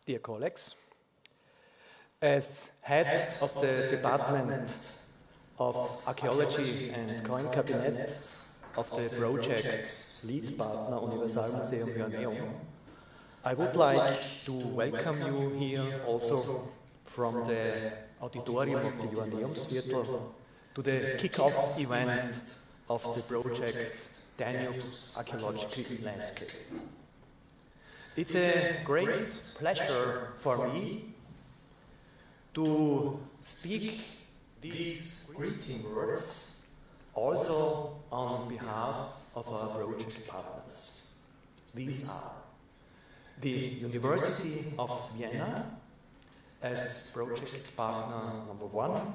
Dear colleagues, as head of the Department of Archaeology and Coin Cabinet of the project's lead partner Universalmuseum Joanneum, I would like to welcome you here also from the auditorium of the Joanneumsviertel to the kick-off event of the project Danube's Archaeological Landscapes. It's a great pleasure for me to speak these greeting words also on behalf of our project partners. These are the University of Vienna as project partner number 1,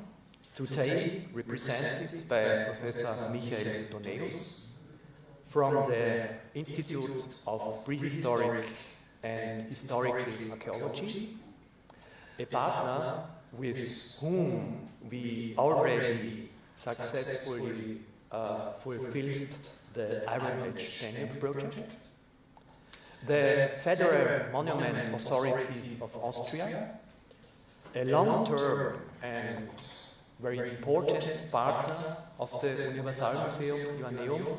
today represented by Professor Michael Doneus from the Institute of Prehistoric and Historical Archaeology, a partner with whom we already successfully fulfilled the Iron Age Danube project, the Federal Monument Authority of Austria, a long-term and very important partner of the Universalmuseum Joanneum,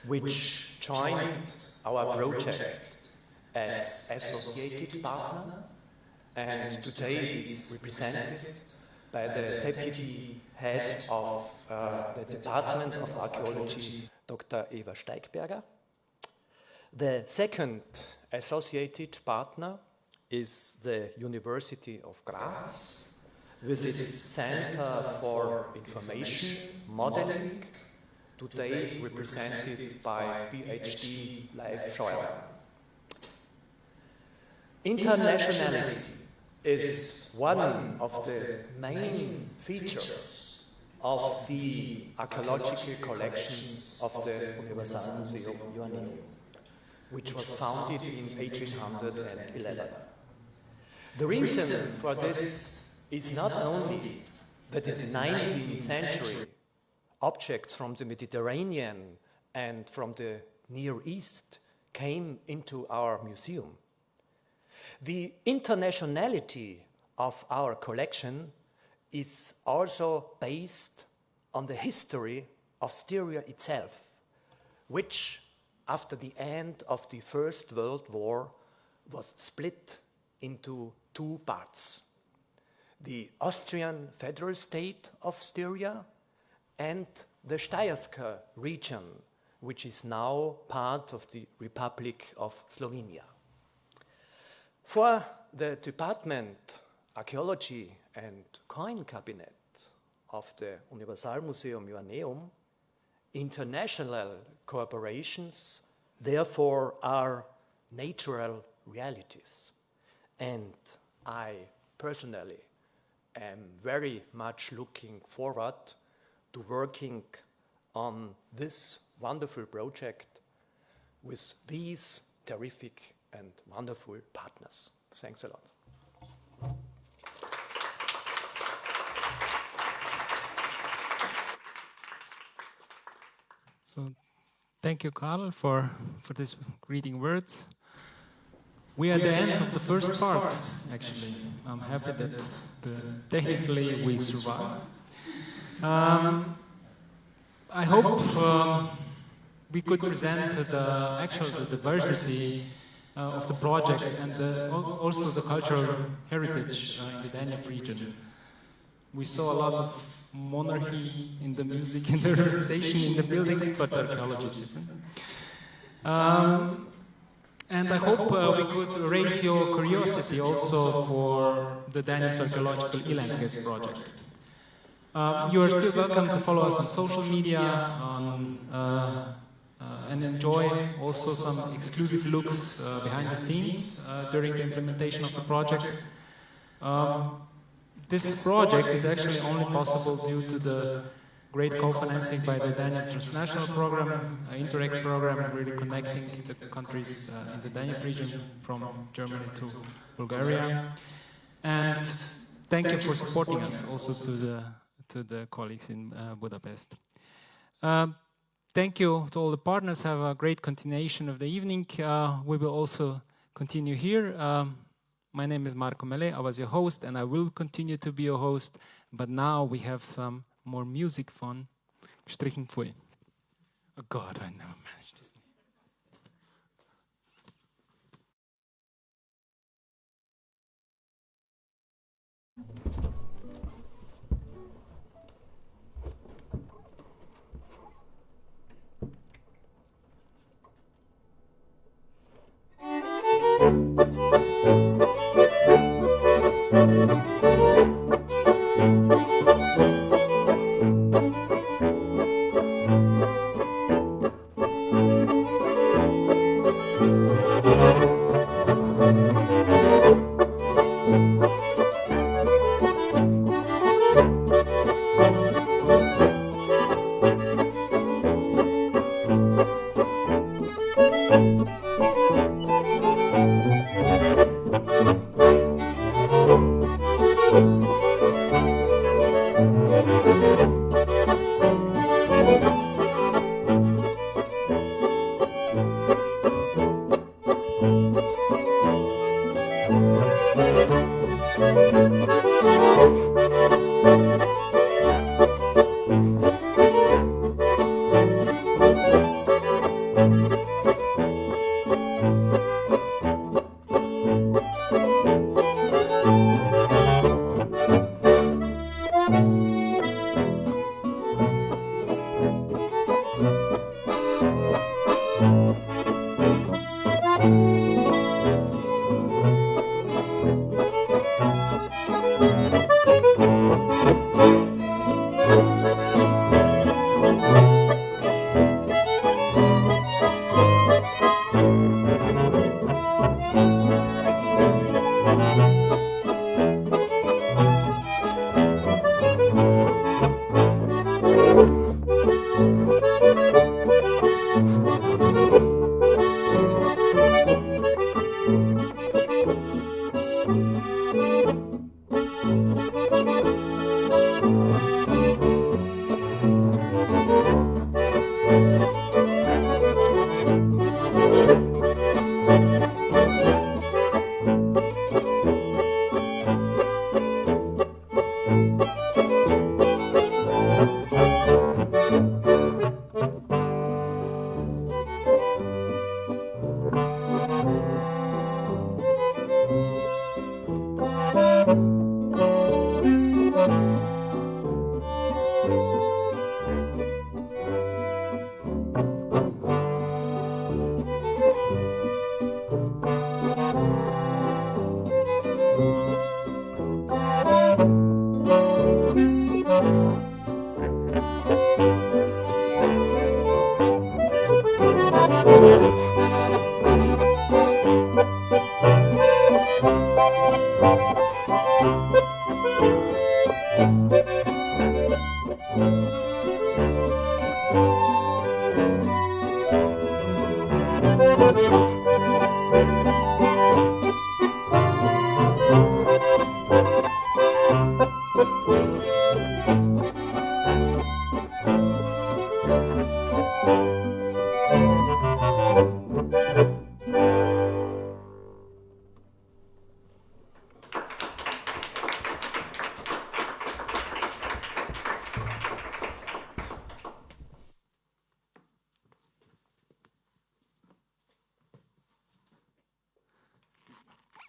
which joined our project as associated partner and today is represented by the deputy head of the Department of Archaeology, Dr. Eva Steigberger. The second associated partner is the University of Graz, with its Center for Information Modeling today represented by PhD Leif Scheuer. Internationality is one of the main features of the archaeological collections of the Universalmuseum Joanneum, which was founded in 1811. The reason for this is not only that in the 19th century objects from the Mediterranean and from the Near East came into our museum. The internationality of our collection is also based on the history of Styria itself, which, after the end of the First World War, was split into two parts: the Austrian federal state of Styria and the Steierska region, which is now part of the Republic of Slovenia. For the Department Archaeology and Coin Cabinet of the Universalmuseum Joanneum, international cooperations therefore are natural realities. And I personally am very much looking forward to working on this wonderful project with these terrific and wonderful partners. Thanks a lot. So thank you, Karl, for these greeting words. We are at the end of the first part, actually. I'm happy that technically we survived. I hope we could present the actual diversity of the project and also the cultural heritage in the Danube region. We saw a lot of monarchy in the music, in the representation, in the buildings, but archaeology is different. And I hope we could raise your curiosity also for the Danube's Archaeological eLandscapes project. You are still welcome to follow us on social media and enjoy also some exclusive looks behind the scenes during the implementation of the project. This project is actually only possible due to the great co-financing by the Danube Transnational program, Interreg program, really connecting the countries in the Danube region from Germany to Bulgaria. And thank you for supporting us also to the colleagues in Budapest. Thank you to all the partners. Have a great continuation of the evening. We will also continue here. My name is Marco Mele. I was your host, and I will continue to be your host. But now we have some more music fun. Strichen Pfui. Oh God, I never managed this.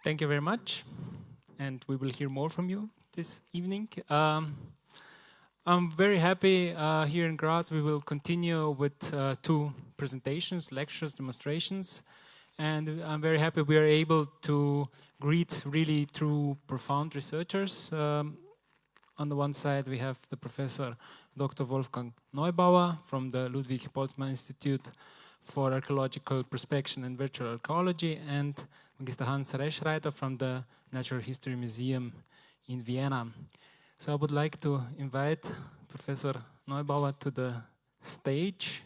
Thank you very much, and we will hear more from you this evening. I'm very happy here in Graz. We will continue with 2 presentations, lectures, demonstrations, and I'm very happy we are able to greet really 2 profound researchers. On the one side, we have the Professor Dr. Wolfgang Neubauer from the Ludwig Boltzmann Institute for Archaeological Prospection and Virtual Archaeology, and Magister Hans Reschreiter from the Natural History Museum in Vienna. So I would like to invite Professor Neubauer to the stage,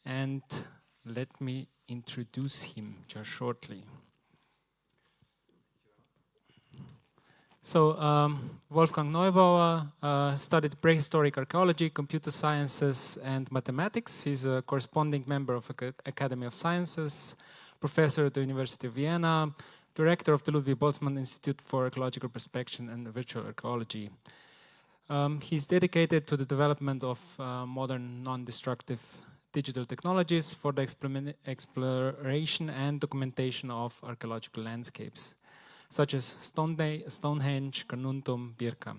and let me introduce him just shortly. So Wolfgang Neubauer studied prehistoric archaeology, computer sciences, and mathematics. He's a corresponding member of the Academy of Sciences, professor at the University of Vienna, director of the Ludwig Boltzmann Institute for Archaeological Prospection and Virtual Archaeology. He's dedicated to the development of modern non-destructive digital technologies for the exploration and documentation of archaeological landscapes, such as Stonehenge, Carnuntum, Birka.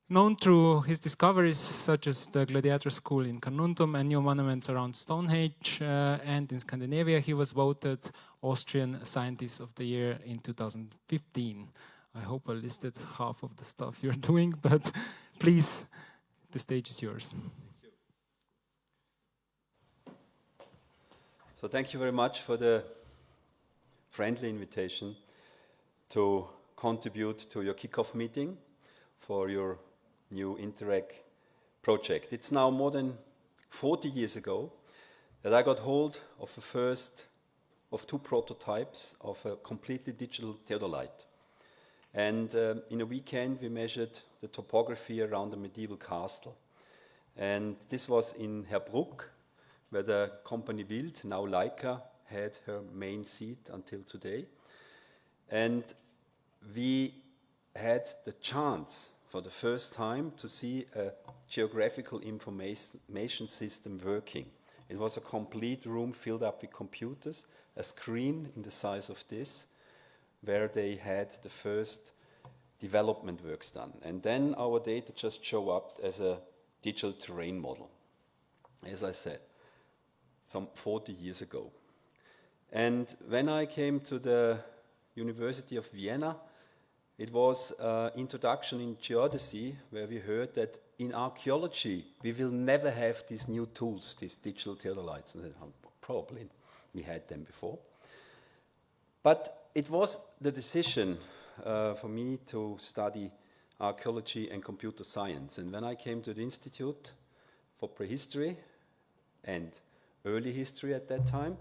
Known through his discoveries such as the Gladiator School in Carnuntum and new monuments around Stonehenge and in Scandinavia, he was voted Austrian Scientist of the Year in 2015. I hope I listed half of the stuff you're doing, but please, the stage is yours. So thank you very much for the friendly invitation to contribute to your kickoff meeting for your new Interreg project. It's now more than 40 years ago that I got hold of the first of 2 prototypes of a completely digital theodolite. And in a weekend we measured the topography around a medieval castle. And this was in Herbruck, where the company Wild, now Leica, had her main seat until today. And we had the chance for the first time to see a geographical information system working. It was a complete room filled up with computers, a screen in the size of this, where they had the first development works done. And then our data just show up as a digital terrain model, as I said, some 40 years ago. And when I came to the University of Vienna, it was an introduction in geodesy, where we heard that in archaeology we will never have these new tools, these digital theodolites. And probably we had them before. But it was the decision for me to study archaeology and computer science. And when I came to the Institute for Prehistory and Early History at that time,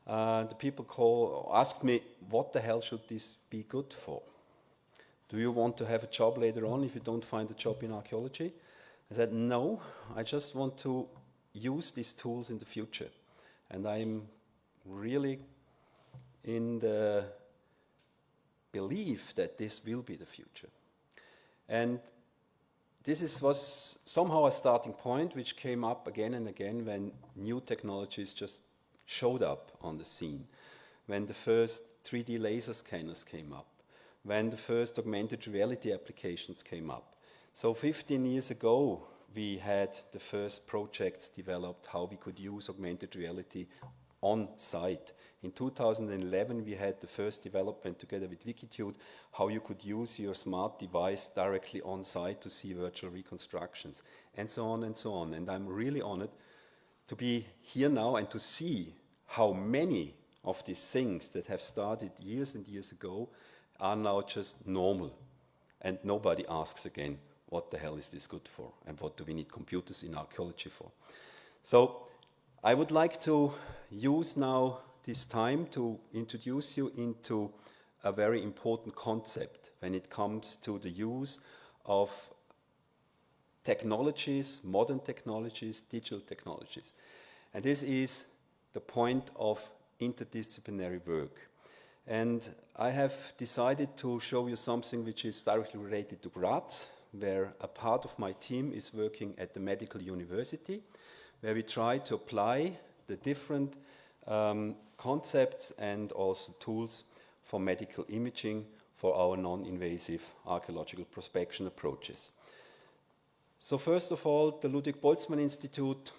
the people asked me, what the hell should this be good for? Do you want to have a job later on if you don't find a job in archaeology? I said, no, I just want to use these tools in the future. And I'm really in the belief that this will be the future. And this was somehow a starting point which came up again and again when new technologies just showed up on the scene. When the first 3D laser scanners came up, when the first augmented reality applications came up. So 15 years ago, we had the first projects developed how we could use augmented reality on site. In 2011, we had the first development together with Wikitude, how you could use your smart device directly on site to see virtual reconstructions, and so on and so on. And I'm really honored to be here now and to see how many of these things that have started years and years ago are now just normal. And nobody asks again, what the hell is this good for? And what do we need computers in archaeology for? So I would like to use now this time to introduce you into a very important concept when it comes to the use of technologies, modern technologies, digital technologies. And this is the point of interdisciplinary work. And I have decided to show you something which is directly related to Graz, where a part of my team is working at the medical university, where we try to apply the different concepts and also tools for medical imaging for our non-invasive archaeological prospection approaches. So first of all, the Ludwig Boltzmann Institute,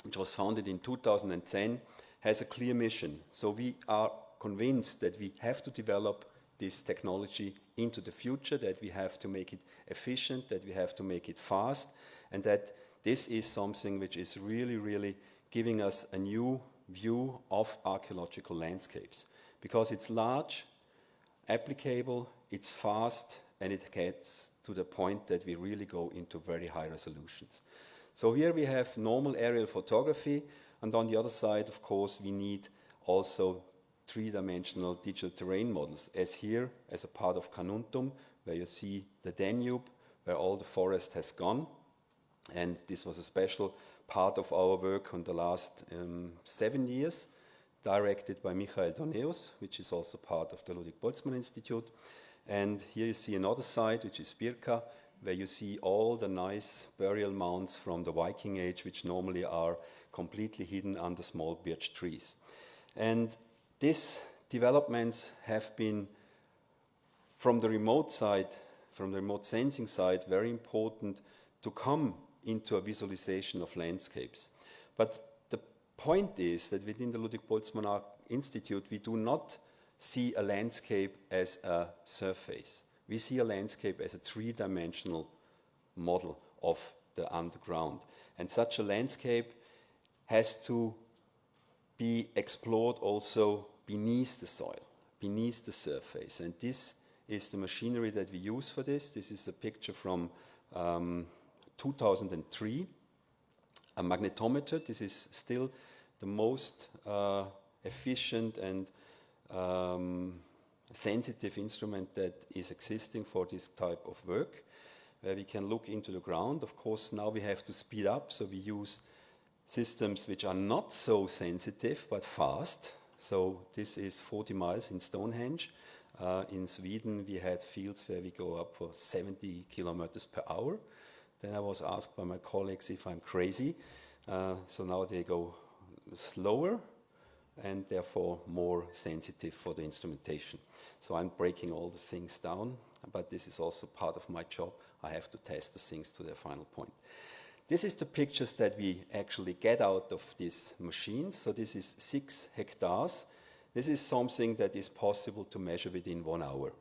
which was founded in 2010, has a clear mission. So we are convinced that we have to develop this technology into the future, that we have to make it efficient, that we have to make it fast, and that this is something which is really, really giving us a new view of archaeological landscapes. Because it's large, applicable, it's fast, and it gets to the point that we really go into very high resolutions. So here we have normal aerial photography, and on the other side, of course, we need also three-dimensional digital terrain models, as here, as a part of Carnuntum, where you see the Danube, where all the forest has gone. And this was a special part of our work on the last 7 years, directed by Michael Doneus, which is also part of the Ludwig Boltzmann Institute. And here you see another site, which is Birka, where you see all the nice burial mounds from the Viking Age, which normally are completely hidden under small birch trees. And these developments have been, from the remote side, from the remote sensing side, very important to come into a visualization of landscapes. But the point is that within the Ludwig Boltzmann Institute, we do not see a landscape as a surface. We see a landscape as a three-dimensional model of the underground. And such a landscape has to be explored also beneath the soil, beneath the surface. And this is the machinery that we use for this. This is a picture from 2003, a magnetometer. This is still the most efficient and sensitive instrument that is existing for this type of work, where we can look into the ground. Of course, now we have to speed up, so we use systems which are not so sensitive but fast. So this is 40 miles in Stonehenge. In Sweden, we had fields where we go up for 70 kilometers per hour. Then I was asked by my colleagues if I'm crazy. So now they go slower and therefore more sensitive for the instrumentation. So I'm breaking all the things down, but this is also part of my job. I have to test the things to their final point. This is the pictures that we actually get out of these machines. So this is 6 hectares. This is something that is possible to measure within 1 hour.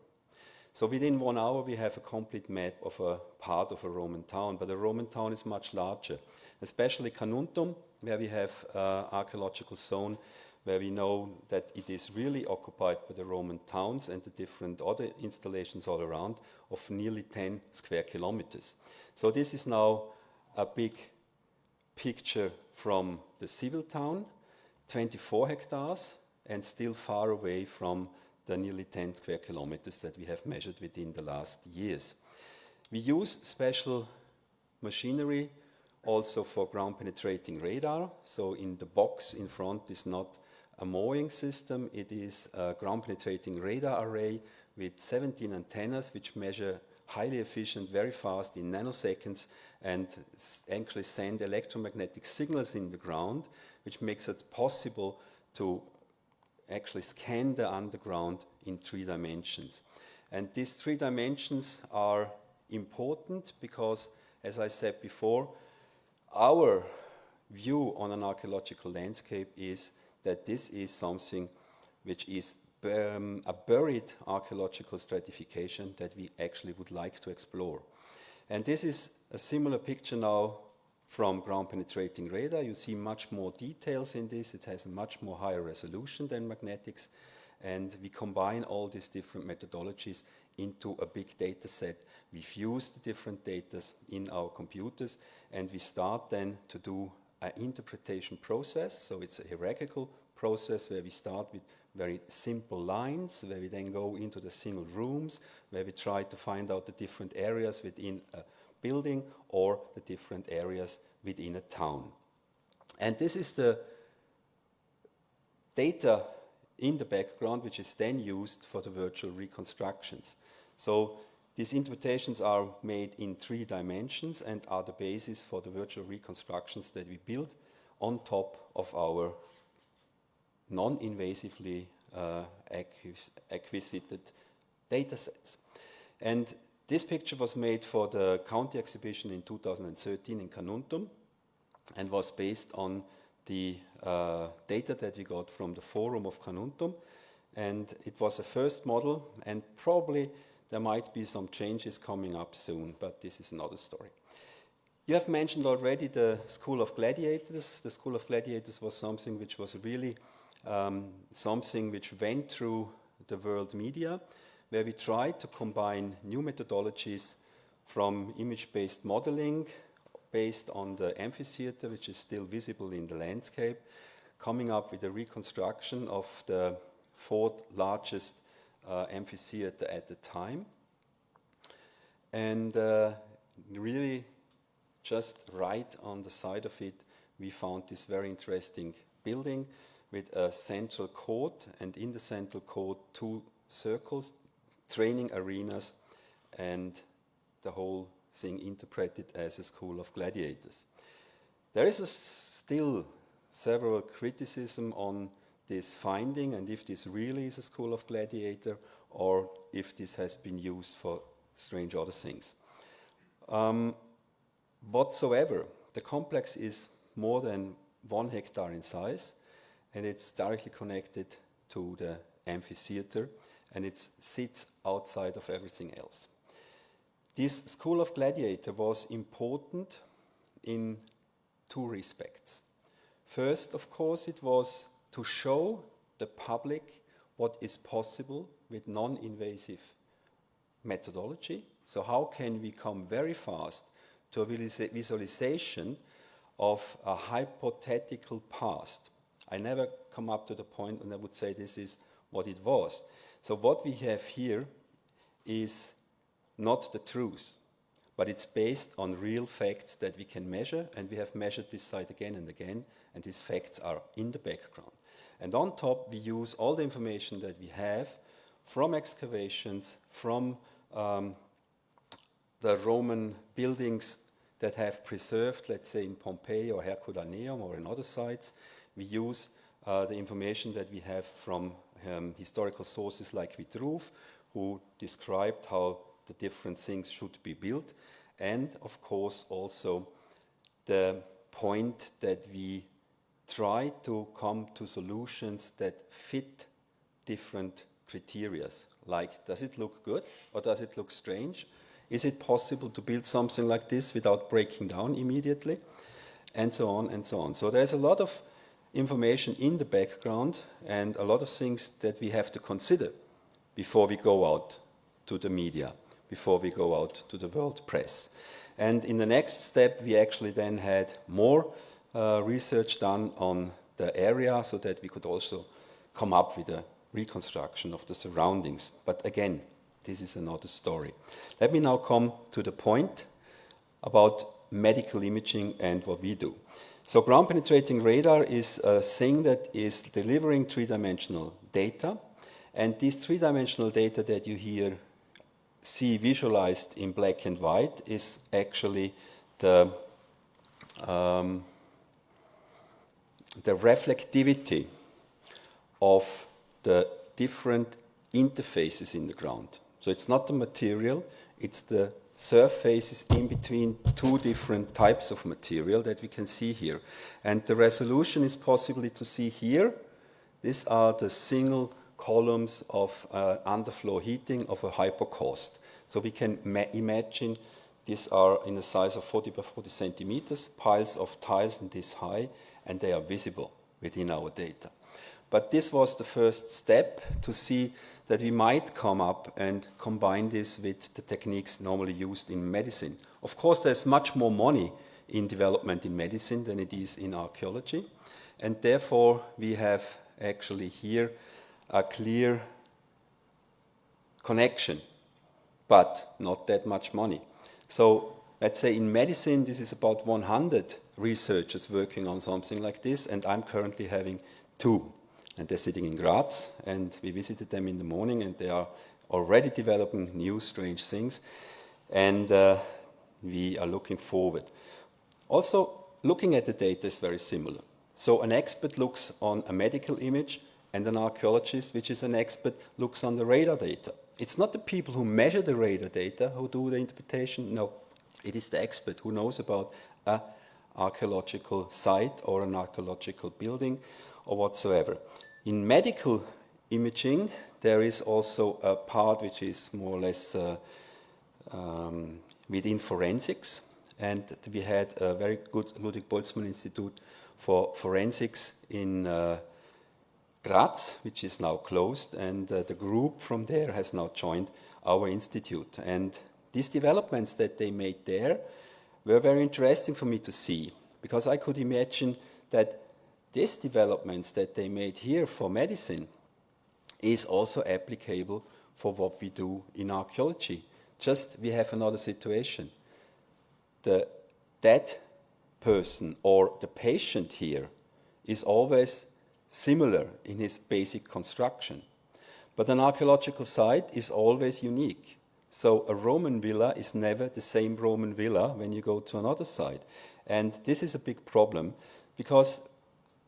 So within 1 hour, we have a complete map of a part of a Roman town, but a Roman town is much larger, especially Carnuntum, where we have archaeological zone, where we know that it is really occupied by the Roman towns and the different other installations all around of nearly 10 square kilometers. So this is now a big picture from the civil town, 24 hectares, and still far away from the nearly 10 square kilometers that we have measured within the last years. We use special machinery also for ground penetrating radar. So in the box in front is not a mooring system, it is a ground penetrating radar array with 17 antennas which measure highly efficient, very fast in nanoseconds, and actually send electromagnetic signals in the ground, which makes it possible to actually scan the underground in 3 dimensions. And these 3 dimensions are important because, as I said before, our view on an archaeological landscape is that this is something which is a buried archaeological stratification that we actually would like to explore. And this is a similar picture now from ground penetrating radar. You see much more details in this. It has a much more higher resolution than magnetics. And we combine all these different methodologies into a big data set. We fuse the different data in our computers, and we start then to do an interpretation process. So it's a hierarchical process where we start with very simple lines, where we then go into the single rooms, where we try to find out the different areas within a building or the different areas within a town. And this is the data in the background, which is then used for the virtual reconstructions. So these interpretations are made in 3 dimensions and are the basis for the virtual reconstructions that we build on top of our non-invasively acquisited data sets. And this picture was made for the county exhibition in 2013 in Carnuntum and was based on the data that we got from the forum of Carnuntum. And it was a first model, and probably there might be some changes coming up soon, but this is another story. You have mentioned already the School of Gladiators. The School of Gladiators was something which was really something which went through the world media, where we tried to combine new methodologies from image-based modeling based on the amphitheater, which is still visible in the landscape, coming up with a reconstruction of the 4th largest amphitheater at the time. And really just right on the side of it, we found this very interesting building with a central court, and in the central court 2 circles, training arenas, and the whole thing interpreted as a school of gladiators. There is still several criticism on this finding, and if this really is a school of gladiator, or if this has been used for strange other things. Whatsoever, the complex is more than 1 hectare in size, and it's directly connected to the amphitheater, and it sits outside of everything else. This School of Gladiator was important in 2 respects. First, of course, it was to show the public what is possible with non-invasive methodology. So how can we come very fast to a visualization of a hypothetical past? I never come up to the point when I would say this is what it was. So what we have here is not the truth, but it's based on real facts that we can measure, and we have measured this site again and again, and these facts are in the background. And on top, we use all the information that we have from excavations, from the Roman buildings that have preserved, let's say in Pompeii or Herculaneum or in other sites. We use the information that we have from historical sources like Vitruve, who described how the different things should be built, and of course also the point that we try to come to solutions that fit different criteria, like does it look good or does it look strange? Is it possible to build something like this without breaking down immediately? And so on and so on. So there's a lot of information in the background and a lot of things that we have to consider before we go out to the media, before we go out to the world press. And in the next step, we actually then had more research done on the area so that we could also come up with a reconstruction of the surroundings. But again, this is another story. Let me now come to the point about medical imaging and what we do. So ground penetrating radar is a thing that is delivering 3-dimensional data. And this 3-dimensional data that you here see visualized in black and white is actually the reflectivity of the different interfaces in the ground. So it's not the material, it's the surfaces in between 2 different types of material that we can see here. And the resolution is possibly to see here. These are the single columns of underfloor heating of a hypocaust. So we can imagine These are in a size of 40 by 40 centimeters, piles of tiles in this high, and they are visible within our data. But this was the first step to see that we might come up and combine this with the techniques normally used in medicine. Of course, there's much more money in development in medicine than it is in archaeology, and therefore we have actually here a clear connection, but not that much money. So let's say in medicine, this is about 100 researchers working on something like this, and I'm currently having 2. And they're sitting in Graz, and we visited them in the morning, and they are already developing new strange things, and we are looking forward. Also, looking at the data is very similar. So an expert looks on a medical image, and an archaeologist, which is an expert, looks on the radar data. It's not the people who measure the radar data who do the interpretation. No, it is the expert who knows about an archaeological site or an archaeological building or whatsoever. In medical imaging, there is also a part which is more or less within forensics. And we had a very good Ludwig Boltzmann Institute for Forensics in Graz, which is now closed, and the group from there has now joined our institute. And these developments that they made there were very interesting for me to see, because I could imagine that these developments that they made here for medicine is also applicable for what we do in archaeology. Just we have another situation. The dead person or the patient here is always similar in his basic construction. But an archaeological site is always unique. So a Roman villa is never the same Roman villa when you go to another site. And this is a big problem, because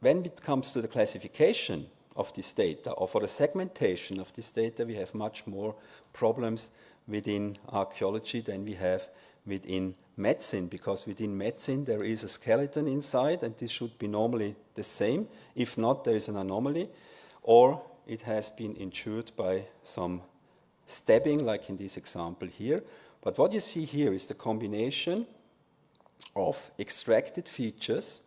when it comes to the classification of this data, or for the segmentation of this data, we have much more problems within archaeology than we have within medicine, because within medicine there is a skeleton inside, and this should be normally the same. If not, there is an anomaly, or it has been injured by some stabbing, like in this example here. But what you see here is the combination of extracted features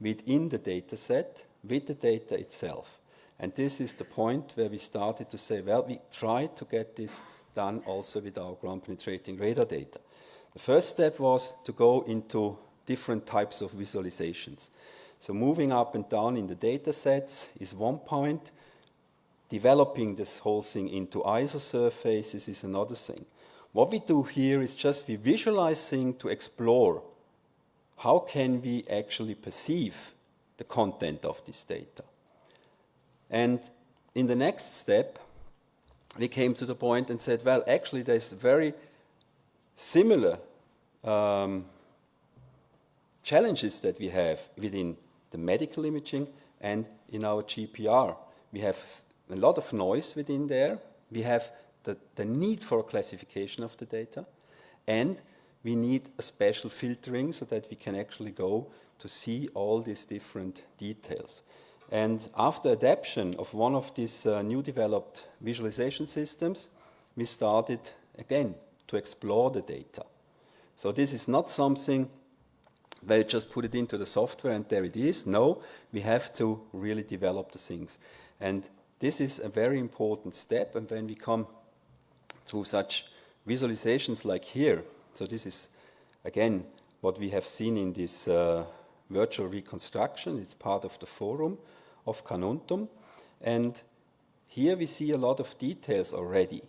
within the data set with the data itself. And this is the point where we started to say, well, we try to get this done also with our ground-penetrating radar data. The first step was to go into different types of visualizations. So moving up and down in the data sets is one point. Developing this whole thing into ISO surfaces is another thing. What we do here is just we visualize things to explore how can we actually perceive the content of this data. And in the next step, we came to the point and said, well, actually there's very similar challenges that we have within the medical imaging and in our GPR. We have a lot of noise within there. We have the need for a classification of the data, and we need a special filtering so that we can actually go to see all these different details. And after adaptation of one of these new developed visualization systems, we started again to explore the data. So this is not something where you just put it into the software and there it is. No, we have to really develop the things. And this is a very important step. And when we come through such visualizations like here, so this is again what we have seen in this virtual reconstruction. It's part of the forum of Canuntum. And here we see a lot of details already.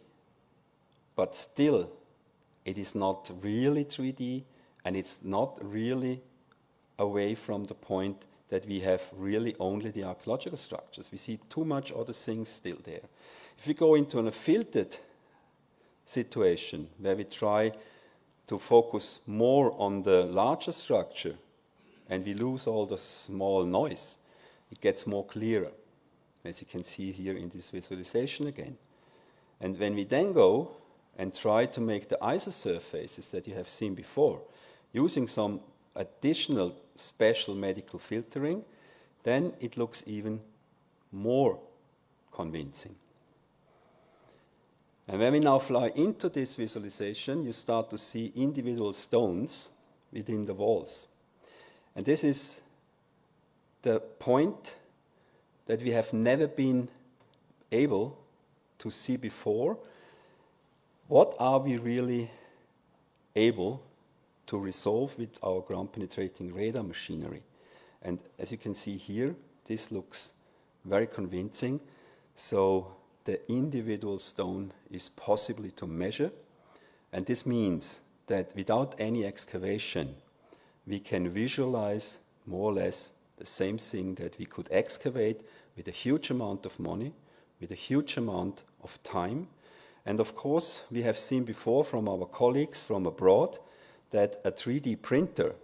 But still, it is not really 3D, and it's not really away from the point that we have really only the archaeological structures. We see too much other things still there. If we go into a filtered situation where we try to focus more on the larger structure and we lose all the small noise, it gets more clearer, as you can see here in this visualization again. And when we then go and try to make the ISO surfaces that you have seen before, using some additional special medical filtering, then it looks even more convincing. And when we now fly into this visualization, you start to see individual stones within the walls. And this is the point that we have never been able to see before. What are we really able to resolve with our ground-penetrating radar machinery? And as you can see here, this looks very convincing. So the individual stone is possibly to measure, and this means that without any excavation, we can visualize more or less the same thing that we could excavate with a huge amount of money, with a huge amount of time. And of course, we have seen before from our colleagues from abroad that a 3D printer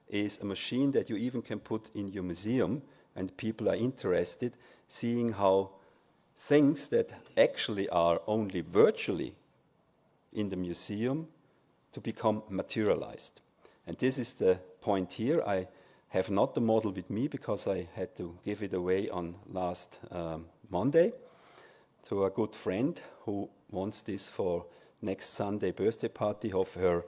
is a machine that you even can put in your museum, and people are interested seeing how things that actually are only virtually in the museum to become materialized. And this is the point here. I have not the model with me because I had to give it away on last Monday to a good friend who wants this for next Sunday birthday party of her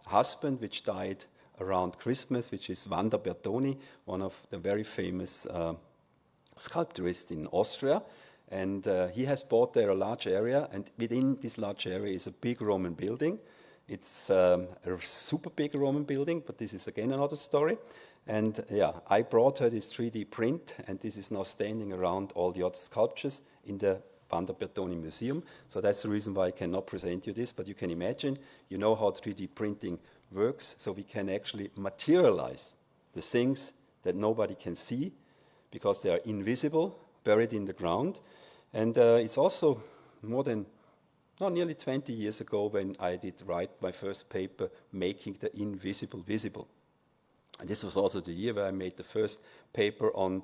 husband, which died around Christmas, which is Wanda Bertoni, one of the very famous sculptorists in Austria. And he has bought there a large area, and within this large area is a big Roman building. It's a super big Roman building, but this is again another story. And yeah, I brought her this 3D print, and this is now standing around all the other sculptures in the Wanda Bertoni Museum. So that's the reason why I cannot present you this, but you can imagine, you know how 3D printing works, so we can actually materialize the things that nobody can see because they are invisible, buried in the ground. And it's also nearly 20 years ago when I did write my first paper, Making the Invisible Visible. And this was also the year where I made the first paper on,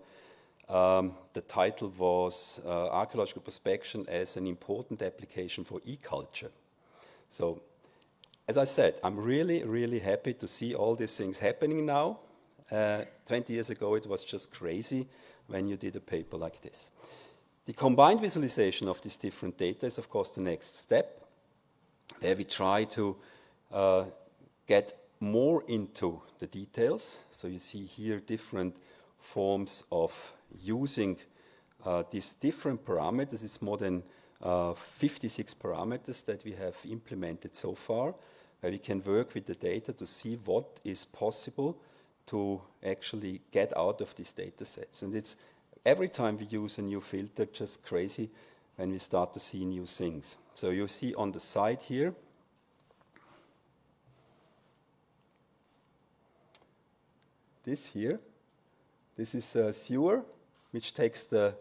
the title was Archaeological Prospection as an Important Application for E-Culture. So, as I said, I'm really, really happy to see all these things happening now. 20 years ago, it was just crazy when you did a paper like this. The combined visualization of these different data is, of course, the next step, where we try to get more into the details. So you see here different forms of using these different parameters. It's more than 56 parameters that we have implemented so far, where we can work with the data to see what is possible to actually get out of these data sets. And it's every time we use a new filter, just crazy when we start to see new things. So you see on the side here, this is a sewer, which takes the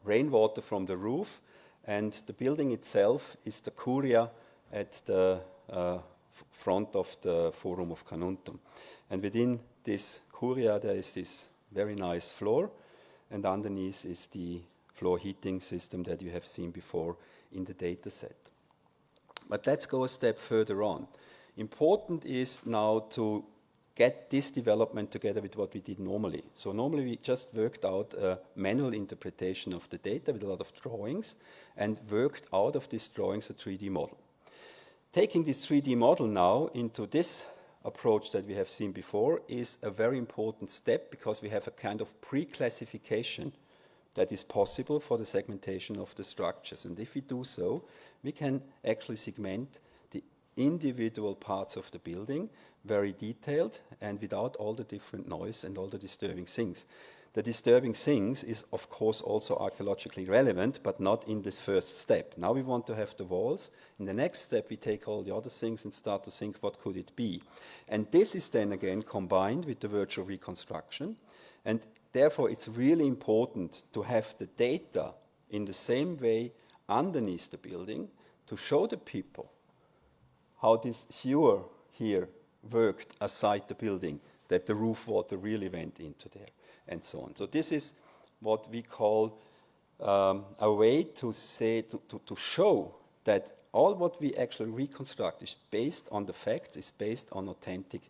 rainwater from the roof, and the building itself is the curia at the front of the Forum of Carnuntum. And within this curia, there is this very nice floor, and underneath is the floor heating system that you have seen before in the data set. But let's go a step further on. Important is now to get this development together with what we did normally. So normally we just worked out a manual interpretation of the data with a lot of drawings and worked out of these drawings a 3D model. Taking this 3D model now into this approach that we have seen before is a very important step because we have a kind of pre-classification that is possible for the segmentation of the structures. And if we do so, we can actually segment the individual parts of the building very detailed and without all the different noise and all the disturbing things. The disturbing things is, of course, also archaeologically relevant, but not in this first step. Now we want to have the walls. In the next step, we take all the other things and start to think, what could it be? And this is then again combined with the virtual reconstruction. And therefore, it's really important to have the data in the same way underneath the building to show the people how this sewer here worked aside the building, that the roof water really went into there, and so on. So this is what we call a way to say, to show that all what we actually reconstruct is based on the facts, is based on authentic,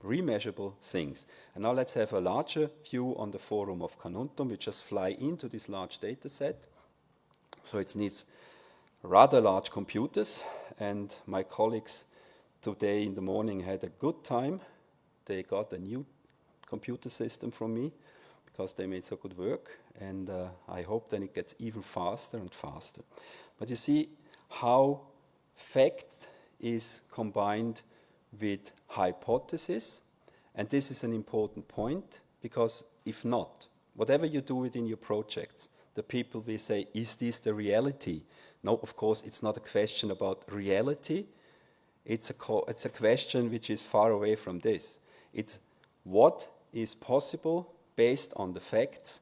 remeasurable things. And now let's have a larger view on the Forum of Carnuntum. We just fly into this large data set. So it needs rather large computers, and my colleagues today in the morning had a good time. They got a new computer system from me because they made so good work, and I hope then it gets even faster and faster. But you see how fact is combined with hypothesis, and this is an important point, because if not, whatever you do within your projects, the people will say, is this the reality? No, of course, it's not a question about reality. It's a question which is far away from this. It's what is possible based on the facts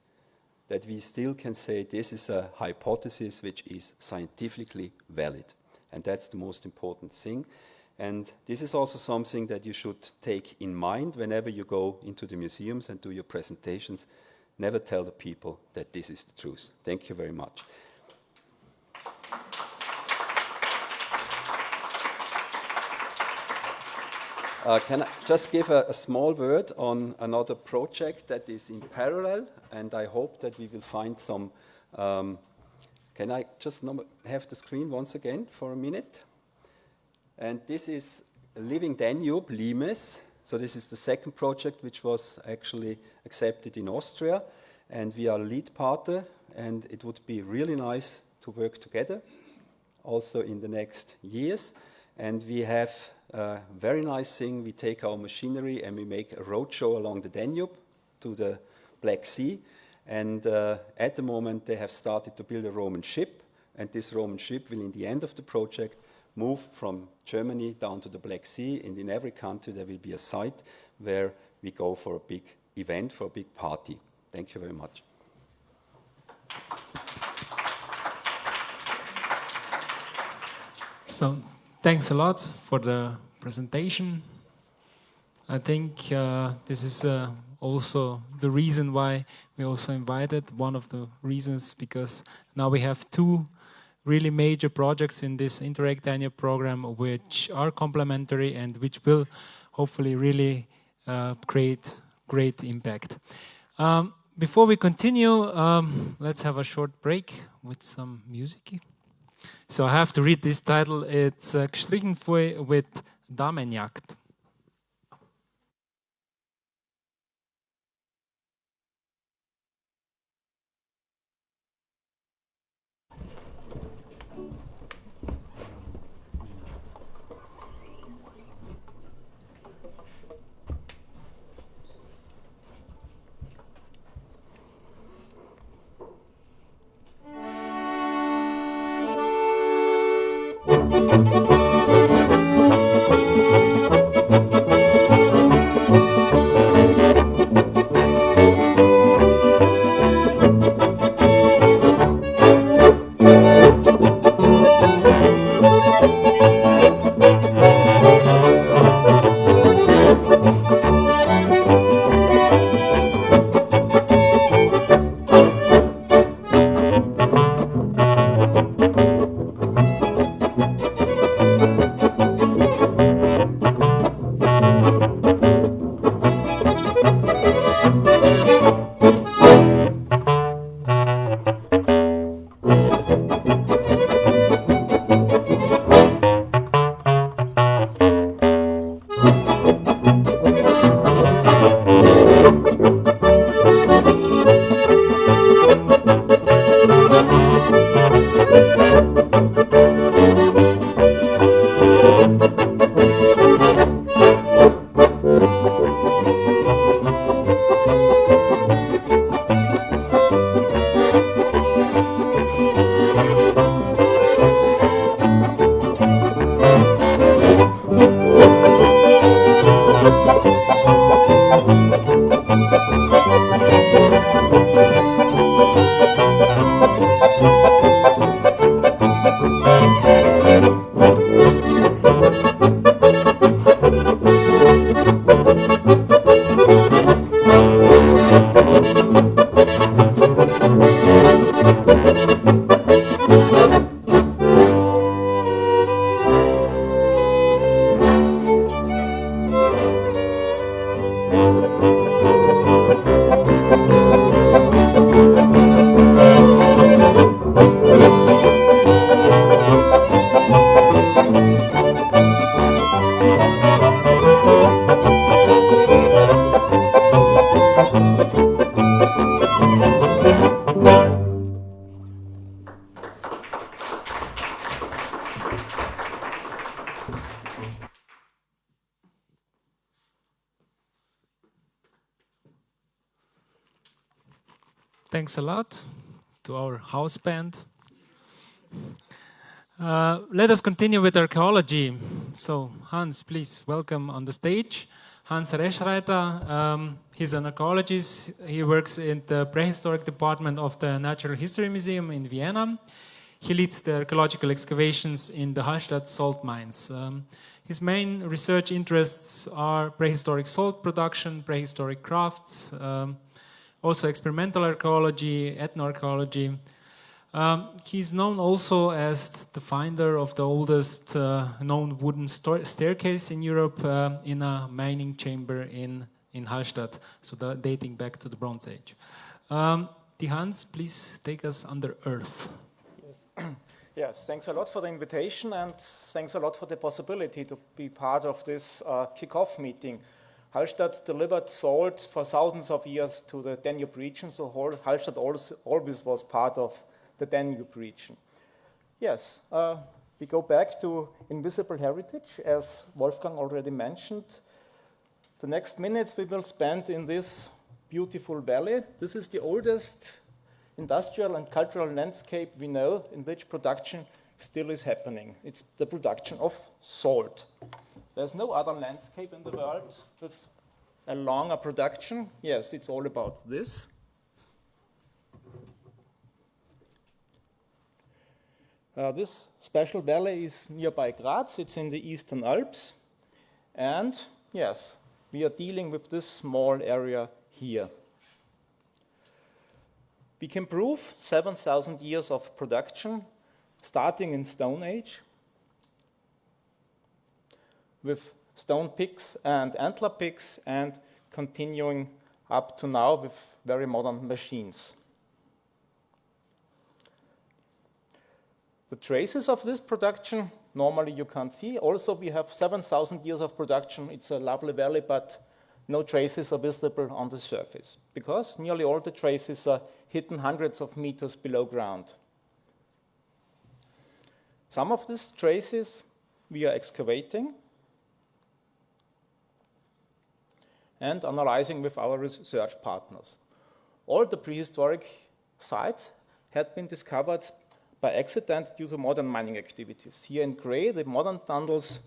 that we still can say this is a hypothesis which is scientifically valid. And that's the most important thing. And this is also something that you should take in mind whenever you go into the museums and do your presentations. Never tell the people that this is the truth. Thank you very much. Can I just give a small word on another project that is in parallel, and I hope that we will find some. Can I just have the screen once again for a minute? And this is Living Danube, Limes. So this is the second project which was actually accepted in Austria, and we are lead partner, and it would be really nice to work together also in the next years. And we have a very nice thing. We take our machinery and we make a roadshow along the Danube to the Black Sea. And at the moment, they have started to build a Roman ship. And this Roman ship will, in the end of the project, move from Germany down to the Black Sea. And in every country, there will be a site where we go for a big event, for a big party. Thank you very much. So, thanks a lot for the presentation. I think this is also the reason why we also invited, one of the reasons, because now we have two really major projects in this Interreg Danube program which are complementary and which will hopefully really create great impact. Before we continue, let's have a short break with some music. So I have to read this title. It's Gestrichen with Damenjagd. Thanks a lot to our house band. Let us continue with archaeology. So Hans, please welcome on the stage. Hans Reschreiter, he's an archaeologist. He works in the prehistoric department of the Natural History Museum in Vienna. He leads the archaeological excavations in the Hallstatt salt mines. His main research interests are prehistoric salt production, prehistoric crafts, also experimental archaeology, ethnoarchaeology. He's known also as the finder of the oldest known wooden staircase in Europe in a mining chamber in Hallstatt, so dating back to the Bronze Age. Hans, please take us under earth. Yes. Yes, thanks a lot for the invitation and thanks a lot for the possibility to be part of this kick-off meeting. Hallstatt delivered salt for thousands of years to the Danube region, so Hallstatt always was part of the Danube region. Yes, we go back to invisible heritage, as Wolfgang already mentioned. The next minutes we will spend in this beautiful valley. This is the oldest industrial and cultural landscape we know in which production still is happening. It's the production of salt. There's no other landscape in the world with a longer production. Yes, it's all about this. This special valley is nearby Graz. It's in the Eastern Alps. And yes, we are dealing with this small area here. We can prove 7,000 years of production, starting in Stone Age, with stone picks and antler picks, and continuing up to now with very modern machines. The traces of this production, normally you can't see. Also, we have 7,000 years of production. It's a lovely valley, but no traces are visible on the surface, because nearly all the traces are hidden hundreds of meters below ground. Some of these traces we are excavating and analyzing with our research partners. All the prehistoric sites had been discovered by accident due to modern mining activities. Here in gray, the modern tunnels,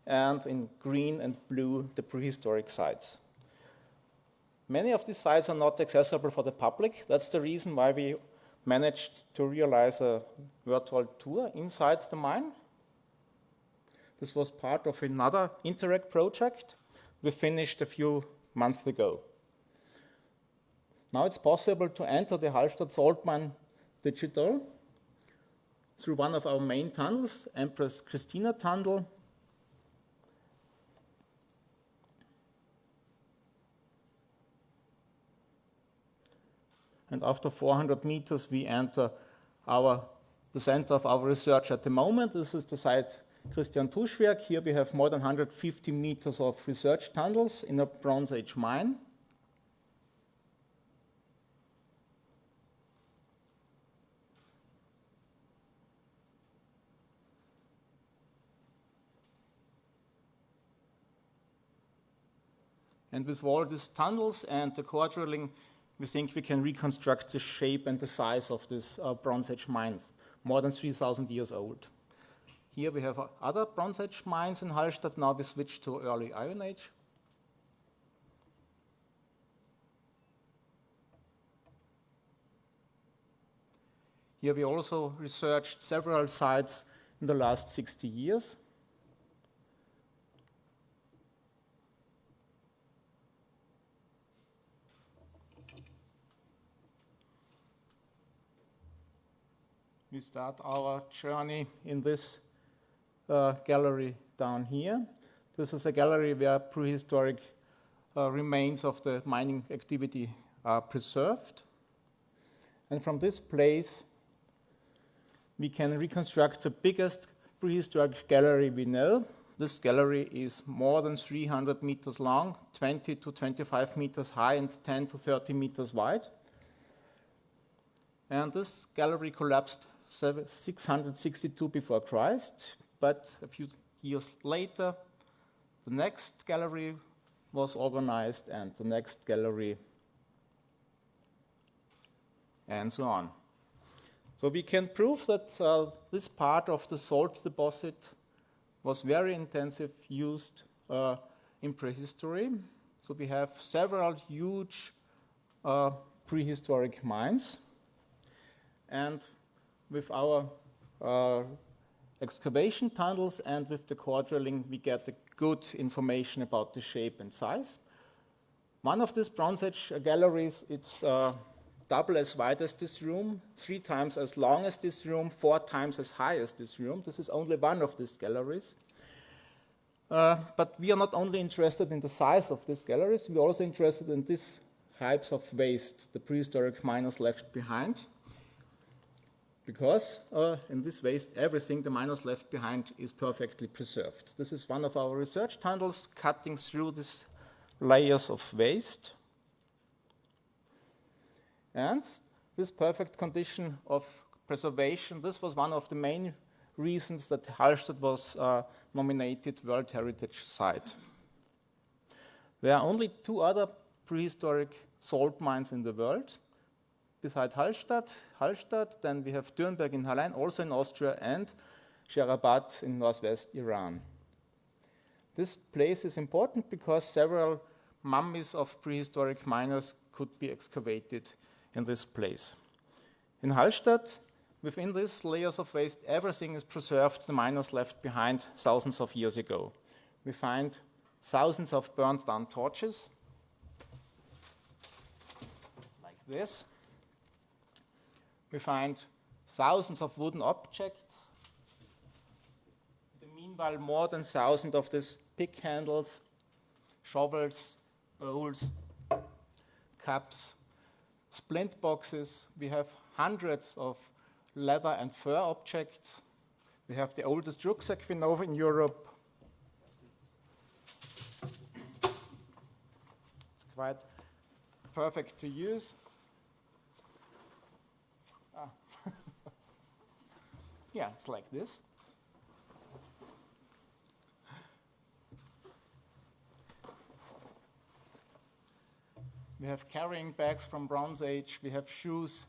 and in green and blue, the prehistoric sites. Many of these sites are not accessible for the public. That's the reason why we managed to realize a virtual tour inside the mine. This was part of another Interreg project we finished a few months ago. Now it's possible to enter the Hallstatt salt mine digital through one of our main tunnels, Empress Christina Tunnel. And after 400 meters, we enter the center of our research at the moment. This is the site Christian Tuschwerk. Here we have more than 150 meters of research tunnels in a Bronze Age mine. And with all these tunnels and the core drilling, we think we can reconstruct the shape and the size of this Bronze Age mines, more than 3,000 years old. Here we have other Bronze Age mines in Hallstatt. Now we switch to early Iron Age. Here we also researched several sites in the last 60 years. We start our journey in this gallery down here. This is a gallery where prehistoric remains of the mining activity are preserved. And from this place, we can reconstruct the biggest prehistoric gallery we know. This gallery is more than 300 meters long, 20 to 25 meters high, and 10 to 30 meters wide. And this gallery collapsed 662 before Christ, but a few years later, the next gallery was organized, and the next gallery and so on. So we can prove that this part of the salt deposit was very intensive used in prehistory. So we have several huge prehistoric mines. And with our excavation tunnels and with the core drilling, we get a good information about the shape and size. One of these Bronze Age galleries, it's double as wide as this room, 3 times as long as this room, 4 times as high as this room. This is only one of these galleries. But we are not only interested in the size of these galleries, we're also interested in these types of waste the prehistoric miners left behind. Because in this waste, everything the miners left behind is perfectly preserved. This is one of our research tunnels cutting through these layers of waste. And this perfect condition of preservation, this was one of the main reasons that Hallstatt was nominated World Heritage Site. There are only 2 other prehistoric salt mines in the world. Beside Hallstatt, then we have Dürnberg in Hallein, also in Austria, and Sherabat in northwest Iran. This place is important because several mummies of prehistoric miners could be excavated in this place. In Hallstatt, within these layers of waste, everything is preserved the miners left behind thousands of years ago. We find thousands of burned down torches, like this. We find thousands of wooden objects. Meanwhile, more than 1,000 of these pick handles, shovels, bowls, cups, splint boxes. We have hundreds of leather and fur objects. We have the oldest rucksack we know in Europe. It's quite perfect to use. Yeah, it's like this. We have carrying bags from Bronze Age, we have shoes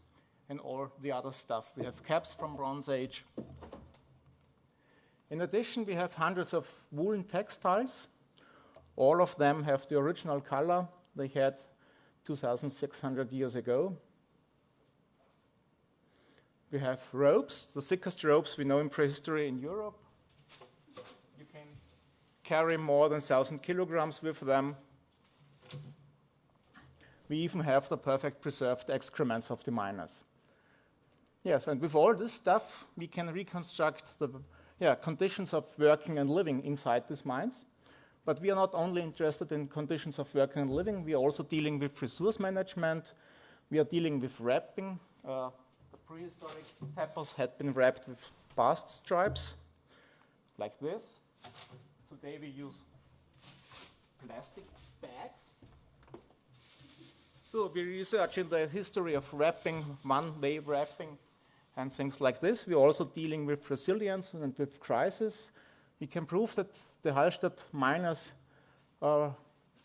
and all the other stuff. We have caps from Bronze Age. In addition, we have hundreds of woolen textiles. All of them have the original color they had 2,600 years ago. We have ropes, the thickest ropes we know in prehistory in Europe. You can carry more than 1,000 kilograms with them. We even have the perfect preserved excrements of the miners. Yes, and with all this stuff, we can reconstruct the conditions of working and living inside these mines. But we are not only interested in conditions of working and living, we are also dealing with resource management. We are dealing with wrapping. The prehistoric tappers had been wrapped with bast stripes, like this. Today we use plastic bags. So we research in the history of wrapping, one-way wrapping, and things like this. We're also dealing with resilience and with crisis. We can prove that the Hallstatt miners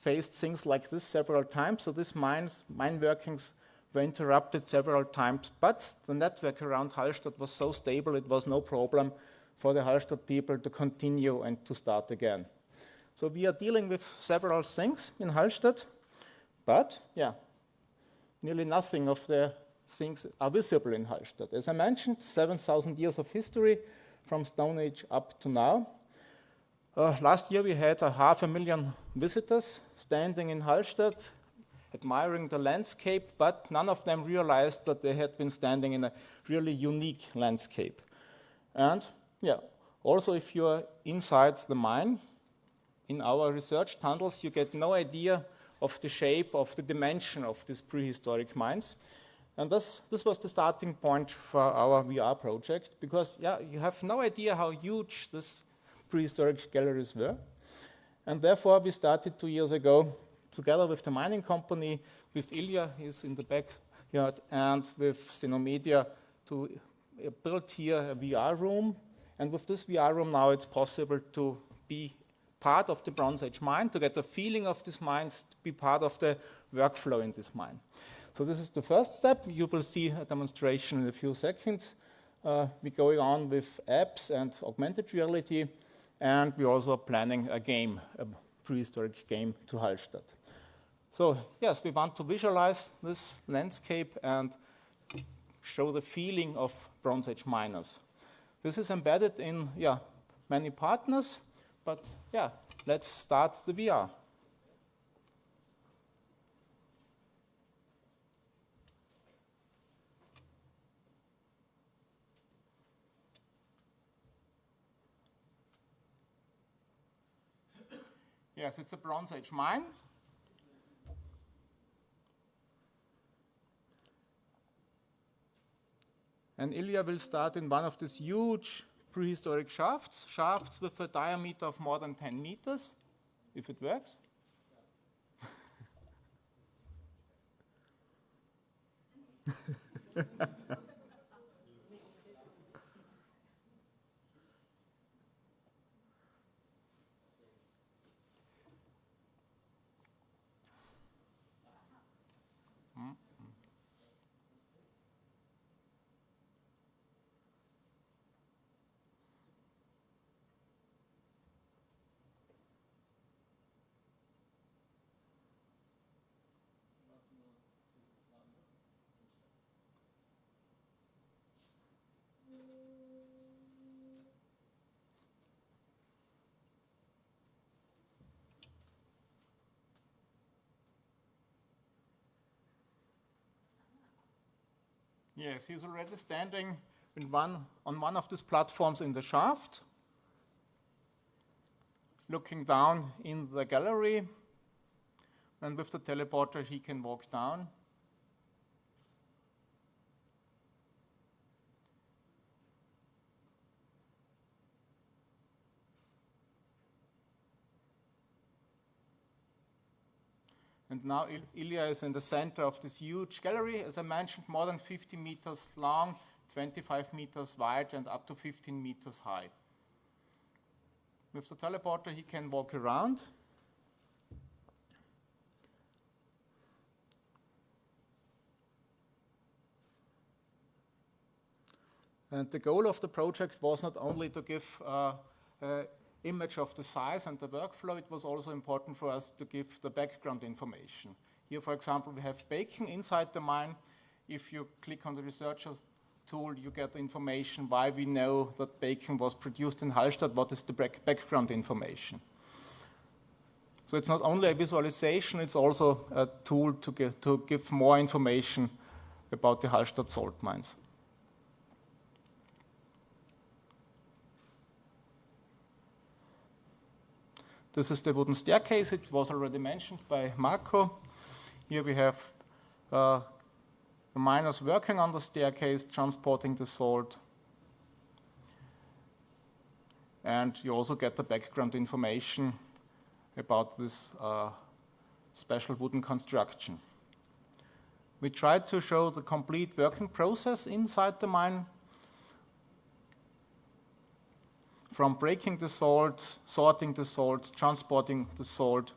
faced things like this several times. So these mine workings were interrupted several times, but the network around Hallstatt was so stable it was no problem for the Hallstatt people to continue and to start again. So we are dealing with several things in Hallstatt, but nearly nothing of the things are visible in Hallstatt. As I mentioned, 7,000 years of history from Stone Age up to now. Last year we had 500,000 visitors standing in Hallstatt, admiring the landscape, but none of them realized that they had been standing in a really unique landscape. And also if you're inside the mine, in our research tunnels, you get no idea of the shape, of the dimension of these prehistoric mines. And this was the starting point for our VR project, because you have no idea how huge these prehistoric galleries were. And therefore we started 2 years ago, together with the mining company, with Ilya, he's in the backyard, and with Xenomedia, to build here a VR room. And with this VR room now it's possible to be part of the Bronze Age mine, to get a feeling of these mines, to be part of the workflow in this mine. So this is the first step. You will see a demonstration in a few seconds. We're going on with apps and augmented reality, and we're also planning a game, a prehistoric game to Hallstatt. So yes, we want to visualize this landscape and show the feeling of Bronze Age miners. This is embedded in many partners, but let's start the VR. Yes, it's a Bronze Age mine. And Ilya will start in one of these huge prehistoric shafts with a diameter of more than 10 meters, if it works. Yes, he's already standing on one of these platforms in the shaft, looking down in the gallery, and with the teleporter he can walk down. And now Ilya is in the center of this huge gallery, as I mentioned, more than 50 meters long, 25 meters wide, and up to 15 meters high. With the teleporter, he can walk around. And the goal of the project was not only to give an image of the size and the workflow, it was also important for us to give the background information. Here, for example, we have baking inside the mine. If you click on the researcher tool, you get the information why we know that bacon was produced in Hallstatt, what is the background information. So it's not only a visualization, it's also a tool to give more information about the Hallstatt salt mines. This is the wooden staircase. It was already mentioned by Marco. Here we have the miners working on the staircase, transporting the salt. And you also get the background information about this special wooden construction. We tried to show the complete working process inside the mine, from breaking the salt, sorting the salt, transporting the salt.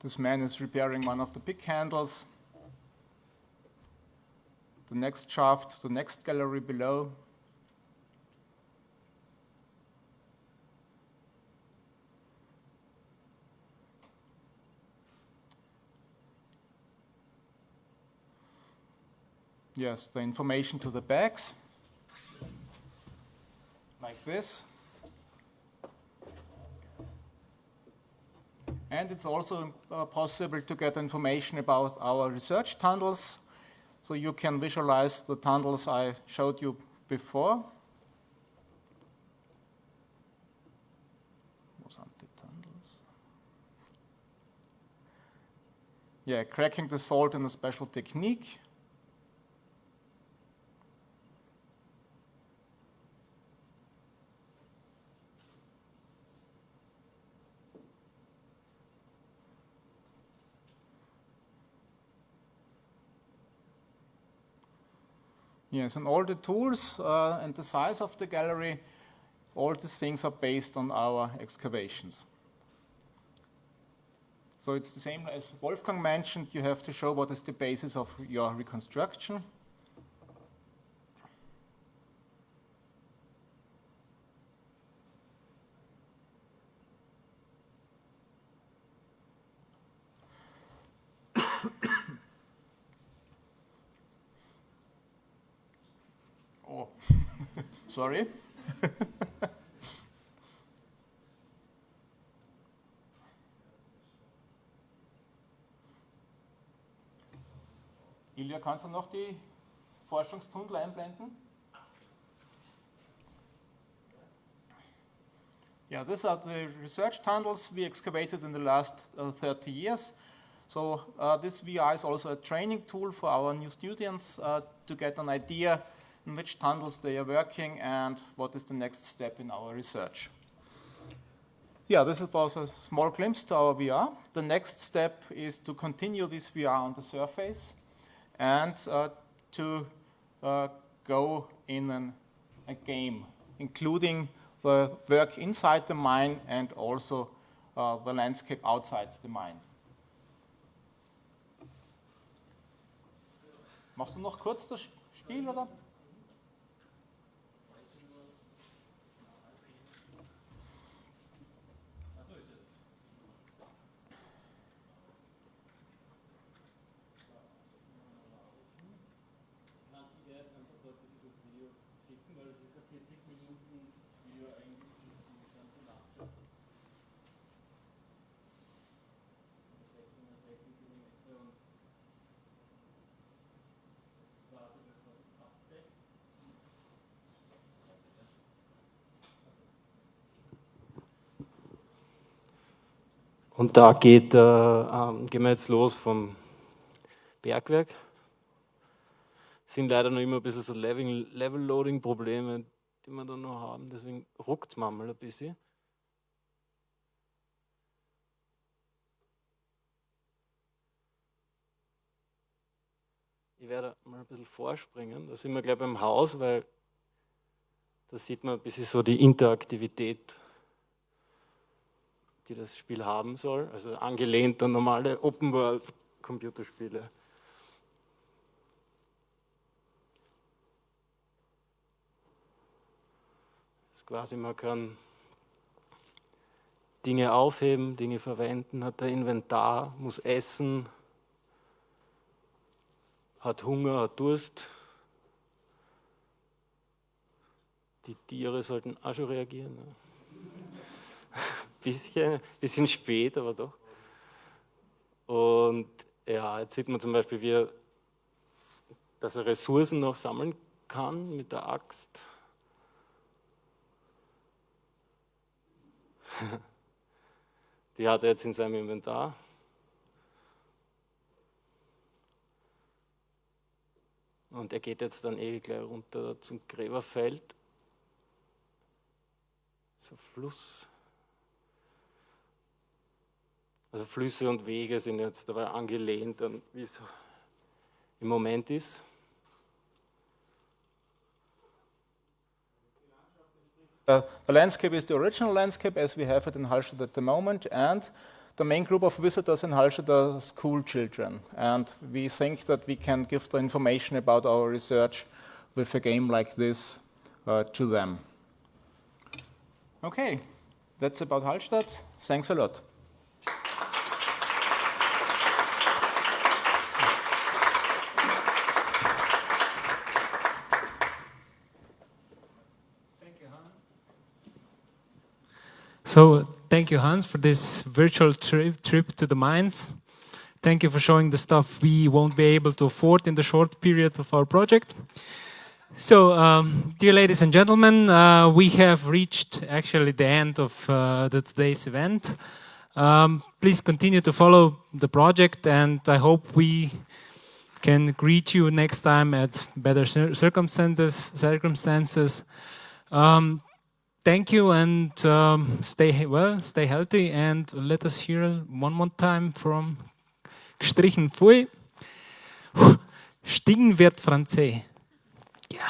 This man is repairing one of the pick handles. The next shaft, the next gallery below. Yes, the information to the bags, like this. And it's also possible to get information about our research tunnels. So you can visualize the tunnels I showed you before. Yeah, cracking the salt in a special technique. Yes, and all the tools and the size of the gallery, all these things are based on our excavations. So it's the same as Wolfgang mentioned, you have to show what is the basis of your reconstruction. Oh, sorry. Ilja, kannst du noch die Forschungstunnel einblenden? Yeah, these are the research tunnels we excavated in the last 30 years. So this VR is also a training tool for our new students to get an idea in which tunnels they are working and what is the next step in our research. Yeah, this was a small glimpse to our VR. The next step is to continue this VR on the surface and to go in a game, including the work inside the mine and also the landscape outside the mine. Machst du noch kurz das Spiel, oder? Und da gehen wir jetzt los vom Bergwerk. Sind leider noch immer ein bisschen so Level-Loading-Probleme, die wir da noch haben. Deswegen ruckt es manchmal ein bisschen. Ich werde mal ein bisschen vorspringen. Da sind wir gleich beim Haus, weil da sieht man ein bisschen so die Interaktivität, die das Spiel haben soll, also angelehnt an normale Open-World-Computerspiele. Das ist quasi, man kann Dinge aufheben, Dinge verwenden, hat ein Inventar, muss essen, hat Hunger, hat Durst. Die Tiere sollten auch schon reagieren. Ne? Bisschen spät, aber doch. Und ja, jetzt sieht man zum Beispiel, dass er Ressourcen noch sammeln kann mit der Axt. Die hat er jetzt in seinem Inventar. Und er geht jetzt dann gleich runter zum Gräberfeld. So Fluss. Also Flüsse und Wege sind jetzt dabei angelehnt an wie es im Moment ist. The landscape is the original landscape as we have it in Hallstatt at the moment, and the main group of visitors in Hallstatt are school children. And we think that we can give the information about our research with a game like this to them. Okay, that's about Hallstatt. Thanks a lot. So thank you, Hans, for this virtual trip to the mines. Thank you for showing the stuff we won't be able to afford in the short period of our project. So, dear ladies and gentlemen, we have reached actually the end of today's event. Please continue to follow the project, and I hope we can greet you next time at better circumstances. Thank you, and stay well, stay healthy, and let us hear one more time from gestrichen Pfui. Stiegen wird Franzé. Yeah.